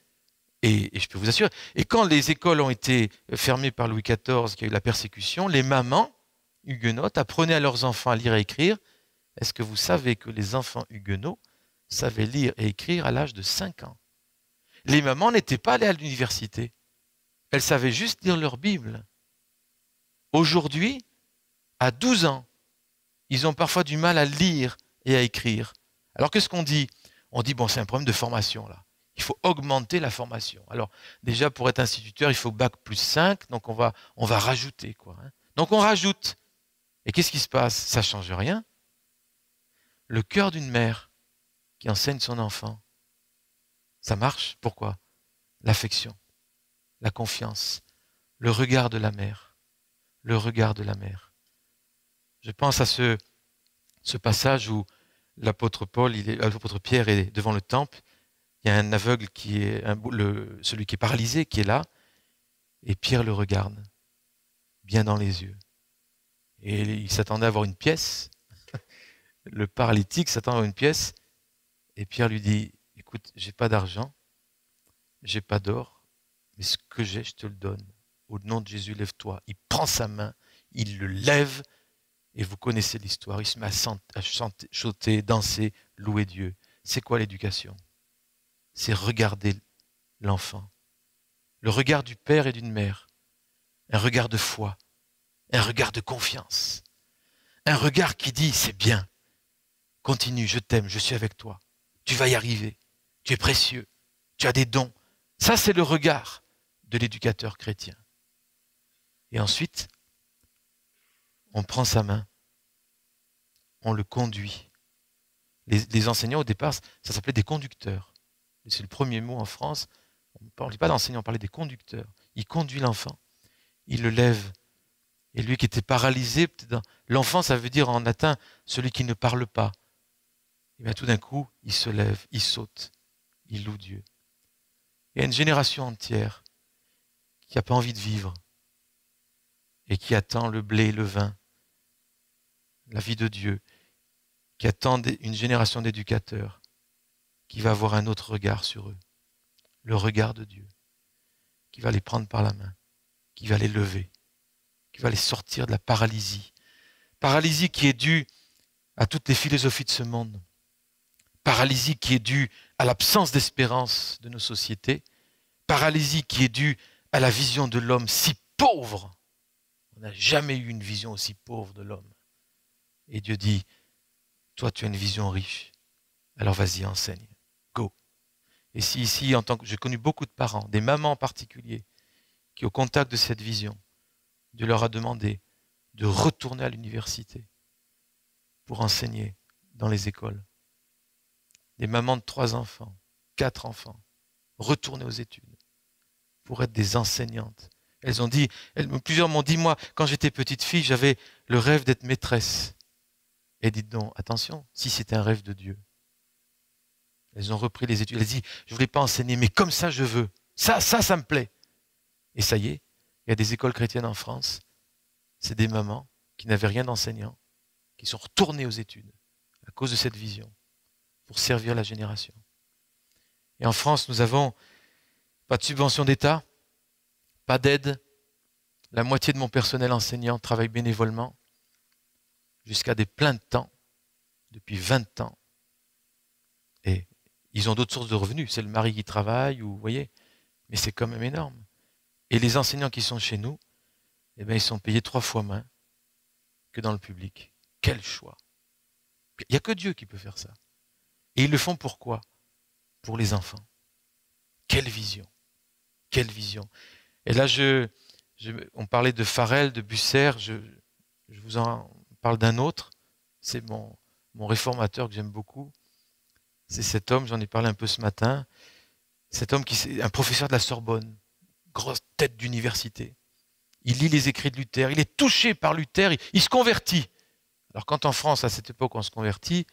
Et je peux vous assurer. Et quand les écoles ont été fermées par Louis XIV, qu'il y a eu la persécution, les mamans huguenotes apprenaient à leurs enfants à lire et écrire. Est-ce que vous savez que les enfants huguenots savaient lire et écrire à l'âge de 5 ans? Les mamans n'étaient pas allées à l'université. Elles savaient juste lire leur Bible. Aujourd'hui, à 12 ans, ils ont parfois du mal à lire et à écrire. Alors qu'est-ce qu'on dit? On dit, bon, c'est un problème de formation là. Il faut augmenter la formation. Alors, déjà, pour être instituteur, il faut bac plus 5, donc on va rajouter, quoi. Donc on rajoute. Et qu'est-ce qui se passe? Ça ne change rien. Le cœur d'une mère qui enseigne son enfant, ça marche. Pourquoi? L'affection, la confiance, le regard de la mère. Le regard de la mère. Je pense à ce passage où l'apôtre Pierre est devant le temple. Il y a un aveugle celui qui est paralysé, qui est là, et Pierre le regarde, bien dans les yeux. Et il s'attendait à avoir une pièce. Le paralytique s'attend à avoir une pièce, et Pierre lui dit, écoute, j'ai pas d'argent, j'ai pas d'or, mais ce que j'ai, je te le donne. Au nom de Jésus, lève-toi. Il prend sa main, il le lève, et vous connaissez l'histoire. Il se met à chanter, sauter, danser, louer Dieu. C'est quoi l'éducation? C'est regarder l'enfant. Le regard du père et d'une mère. Un regard de foi. Un regard de confiance. Un regard qui dit, c'est bien. Continue, je t'aime, je suis avec toi. Tu vas y arriver. Tu es précieux. Tu as des dons. Ça, c'est le regard de l'éducateur chrétien. Et ensuite, on prend sa main. On le conduit. Les enseignants, au départ, ça s'appelait des conducteurs. C'est le premier mot en France. On ne parlait pas d'enseignants, on parlait des conducteurs. Il conduit l'enfant. Il le lève. Et lui qui était paralysé, l'enfant, ça veut dire en latin, celui qui ne parle pas. Et bien tout d'un coup, il se lève, il saute, il loue Dieu. Il y a une génération entière qui n'a pas envie de vivre et qui attend le blé, le vin, la vie de Dieu, qui attend une génération d'éducateurs qui va avoir un autre regard sur eux, le regard de Dieu, qui va les prendre par la main, qui va les lever, qui va les sortir de la paralysie. Paralysie qui est due à toutes les philosophies de ce monde. Paralysie qui est due à l'absence d'espérance de nos sociétés. Paralysie qui est due à la vision de l'homme si pauvre. On n'a jamais eu une vision aussi pauvre de l'homme. Et Dieu dit, toi tu as une vision riche, alors vas-y, enseigne, go. Et si ici, j'ai connu beaucoup de parents, des mamans en particulier, qui au contact de cette vision, Dieu leur a demandé de retourner à l'université pour enseigner dans les écoles. Des mamans de 3 enfants, 4 enfants, retourner aux études pour être des enseignantes. Plusieurs m'ont dit, moi, quand j'étais petite fille, j'avais le rêve d'être maîtresse. Et dites donc, attention, si c'était un rêve de Dieu. Elles ont repris les études. Elles ont dit, je ne voulais pas enseigner, mais comme ça, je veux. Ça me plaît. Et ça y est, il y a des écoles chrétiennes en France. C'est des mamans qui n'avaient rien d'enseignant, qui sont retournées aux études à cause de cette vision, pour servir la génération. Et en France, nous n'avons pas de subvention d'État, pas d'aide. La moitié de mon personnel enseignant travaille bénévolement, jusqu'à des pleins de temps, depuis 20 ans. Et ils ont d'autres sources de revenus. C'est le mari qui travaille, ou vous voyez, mais c'est quand même énorme. Et les enseignants qui sont chez nous, eh bien, ils sont payés 3 fois moins que dans le public. Quel choix! Il n'y a que Dieu qui peut faire ça. Et ils le font pourquoi? Pour les enfants. Quelle vision! Quelle vision! Et là, on parlait de Farel, de Busser, je vous en parle d'un autre. C'est mon réformateur que j'aime beaucoup. C'est cet homme, j'en ai parlé un peu ce matin. Cet homme qui est un professeur de la Sorbonne, grosse tête d'université. Il lit les écrits de Luther, il est touché par Luther, il se convertit. Alors quand en France, à cette époque, on se convertit,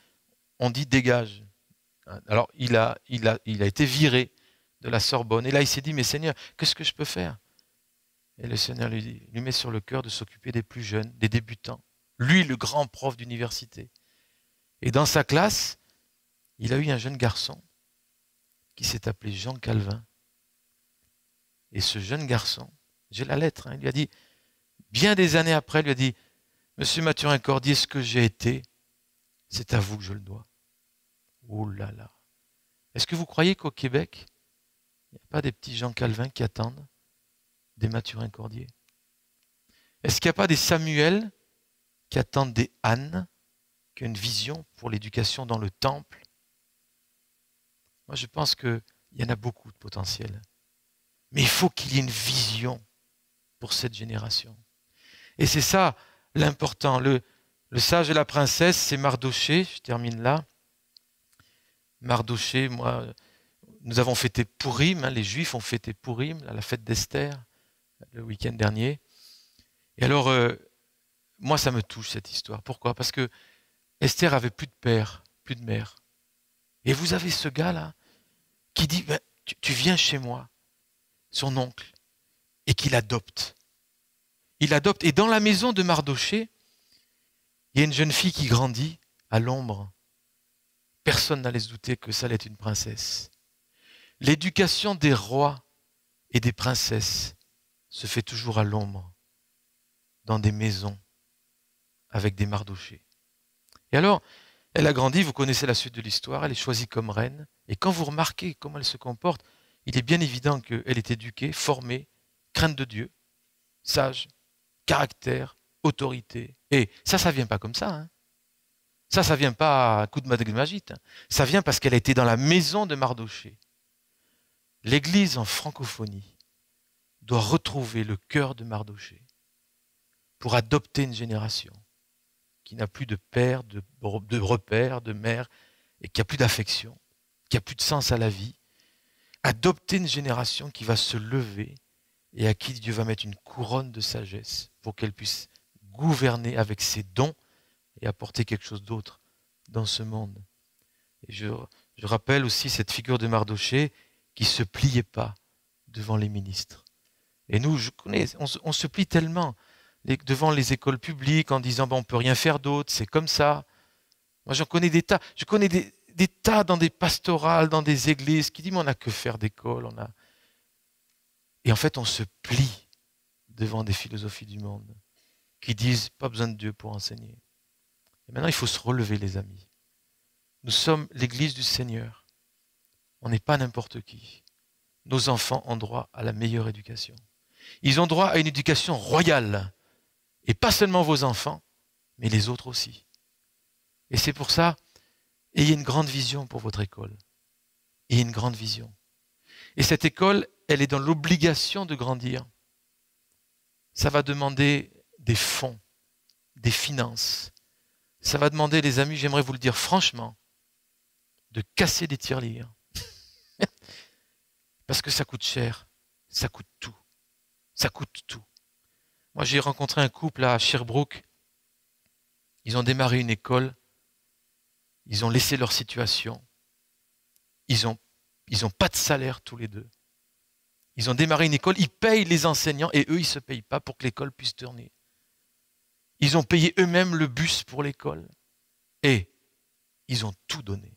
on dit dégage. Alors il a été viré de la Sorbonne. Et là, il s'est dit, mais Seigneur, qu'est-ce que je peux faire? Et le Seigneur lui met sur le cœur de s'occuper des plus jeunes, des débutants. Lui, le grand prof d'université. Et dans sa classe, il a eu un jeune garçon qui s'est appelé Jean Calvin. Et ce jeune garçon, j'ai la lettre, il lui a dit, bien des années après, il lui a dit, Monsieur Mathurin-Cordier, ce que j'ai été, c'est à vous que je le dois. Oh là là. Est-ce que vous croyez qu'au Québec, il n'y a pas des petits Jean Calvin qui attendent des Mathurin-Cordier? Est-ce qu'il n'y a pas des Samuel qui attendent des Anne, qui ont une vision pour l'éducation dans le temple? Moi, je pense qu'il y en a beaucoup de potentiel. Mais il faut qu'il y ait une vision pour cette génération. Et c'est ça l'important. Le sage et la princesse, c'est Mardoché. Je termine là. Mardoché, moi, nous avons fêté Pourim. Les Juifs ont fêté Pourim, la fête d'Esther, le week-end dernier. Et alors, moi, ça me touche cette histoire. Pourquoi? Parce que Esther avait plus de père, plus de mère. Et vous avez ce gars-là qui dit, ben, tu viens chez moi, son oncle, et qu'il adopte. Il adopte. Et dans la maison de Mardoché, il y a une jeune fille qui grandit à l'ombre. Personne n'allait se douter que ça allait être une princesse. L'éducation des rois et des princesses se fait toujours à l'ombre, dans des maisons, avec des Mardochés. Et alors, elle a grandi, vous connaissez la suite de l'histoire, elle est choisie comme reine, et quand vous remarquez comment elle se comporte, il est bien évident qu'elle est éduquée, formée, crainte de Dieu, sage, caractère, autorité. Et ça ne vient pas comme ça. Hein. Ça ne vient pas à coup de magite. Hein. Ça vient parce qu'elle a été dans la maison de Mardoché. L'Église en francophonie doit retrouver le cœur de Mardoché pour adopter une génération qui n'a plus de père, de repère, de mère, et qui n'a plus d'affection, qui n'a plus de sens à la vie. Adopter une génération qui va se lever et à qui Dieu va mettre une couronne de sagesse pour qu'elle puisse gouverner avec ses dons et apporter quelque chose d'autre dans ce monde. Et je rappelle aussi cette figure de Mardoché qui ne se pliait pas devant les ministres. Et nous, je connais, on se plie tellement devant les écoles publiques en disant bon, on ne peut rien faire d'autre, c'est comme ça. Moi, j'en connais des tas. Je connais des tas dans des pastorales, dans des églises qui disent mais on n'a que faire d'école. Et en fait, on se plie devant des philosophies du monde qui disent pas besoin de Dieu pour enseigner. Et maintenant, il faut se relever, les amis. Nous sommes l'Église du Seigneur. On n'est pas n'importe qui. Nos enfants ont droit à la meilleure éducation. Ils ont droit à une éducation royale. Et pas seulement vos enfants, mais les autres aussi. Et c'est pour ça, ayez une grande vision pour votre école. Ayez une grande vision. Et cette école, elle est dans l'obligation de grandir. Ça va demander des fonds, des finances. Ça va demander, les amis, j'aimerais vous le dire franchement, de casser des tirelires. Parce que ça coûte cher, ça coûte tout. Ça coûte tout. Moi, j'ai rencontré un couple à Sherbrooke. Ils ont démarré une école. Ils ont laissé leur situation. Ils ont pas de salaire tous les deux. Ils ont démarré une école. Ils payent les enseignants et eux, ils ne se payent pas pour que l'école puisse tourner. Ils ont payé eux-mêmes le bus pour l'école. Et ils ont tout donné.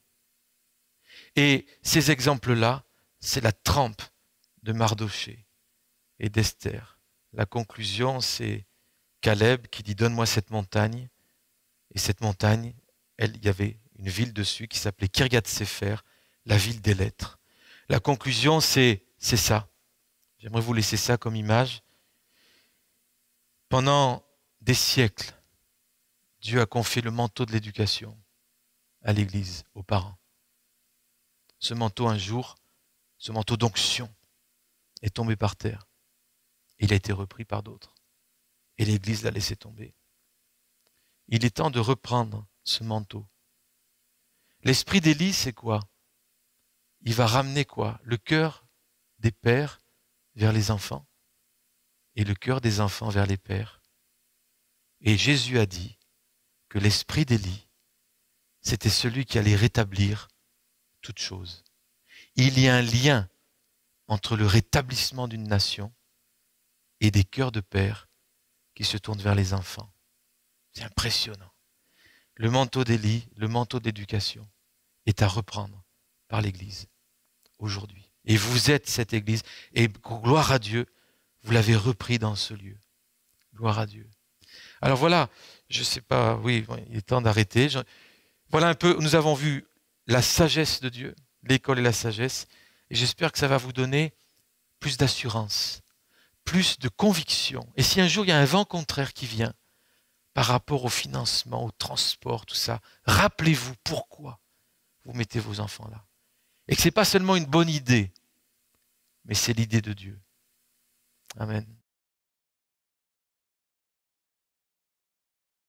Et ces exemples-là, c'est la trempe de Mardoché et d'Esther. La conclusion, c'est Caleb qui dit « Donne-moi cette montagne ». Et cette montagne, il y avait une ville dessus qui s'appelait Kirjath-Sefer, la ville des lettres. La conclusion, c'est ça. J'aimerais vous laisser ça comme image. Pendant des siècles, Dieu a confié le manteau de l'éducation à l'Église, aux parents. Ce manteau, un jour, ce manteau d'onction est tombé par terre. Il a été repris par d'autres. Et l'Église l'a laissé tomber. Il est temps de reprendre ce manteau. L'esprit d'Élie, c'est quoi? Il va ramener quoi? Le cœur des pères vers les enfants et le cœur des enfants vers les pères. Et Jésus a dit que l'esprit d'Élie, c'était celui qui allait rétablir toute chose. Il y a un lien entre le rétablissement d'une nation et des cœurs de pères qui se tournent vers les enfants. C'est impressionnant. Le manteau d'Élie, le manteau d'éducation, est à reprendre par l'Église aujourd'hui. Et vous êtes cette Église, et gloire à Dieu, vous l'avez repris dans ce lieu. Gloire à Dieu. Alors voilà, je ne sais pas, oui, il est temps d'arrêter. Voilà un peu, nous avons vu la sagesse de Dieu, l'école et la sagesse, et j'espère que ça va vous donner plus d'assurance, plus de conviction. Et si un jour il y a un vent contraire qui vient par rapport au financement, au transport, tout ça, rappelez-vous pourquoi vous mettez vos enfants là. Et que ce n'est pas seulement une bonne idée, mais c'est l'idée de Dieu. Amen.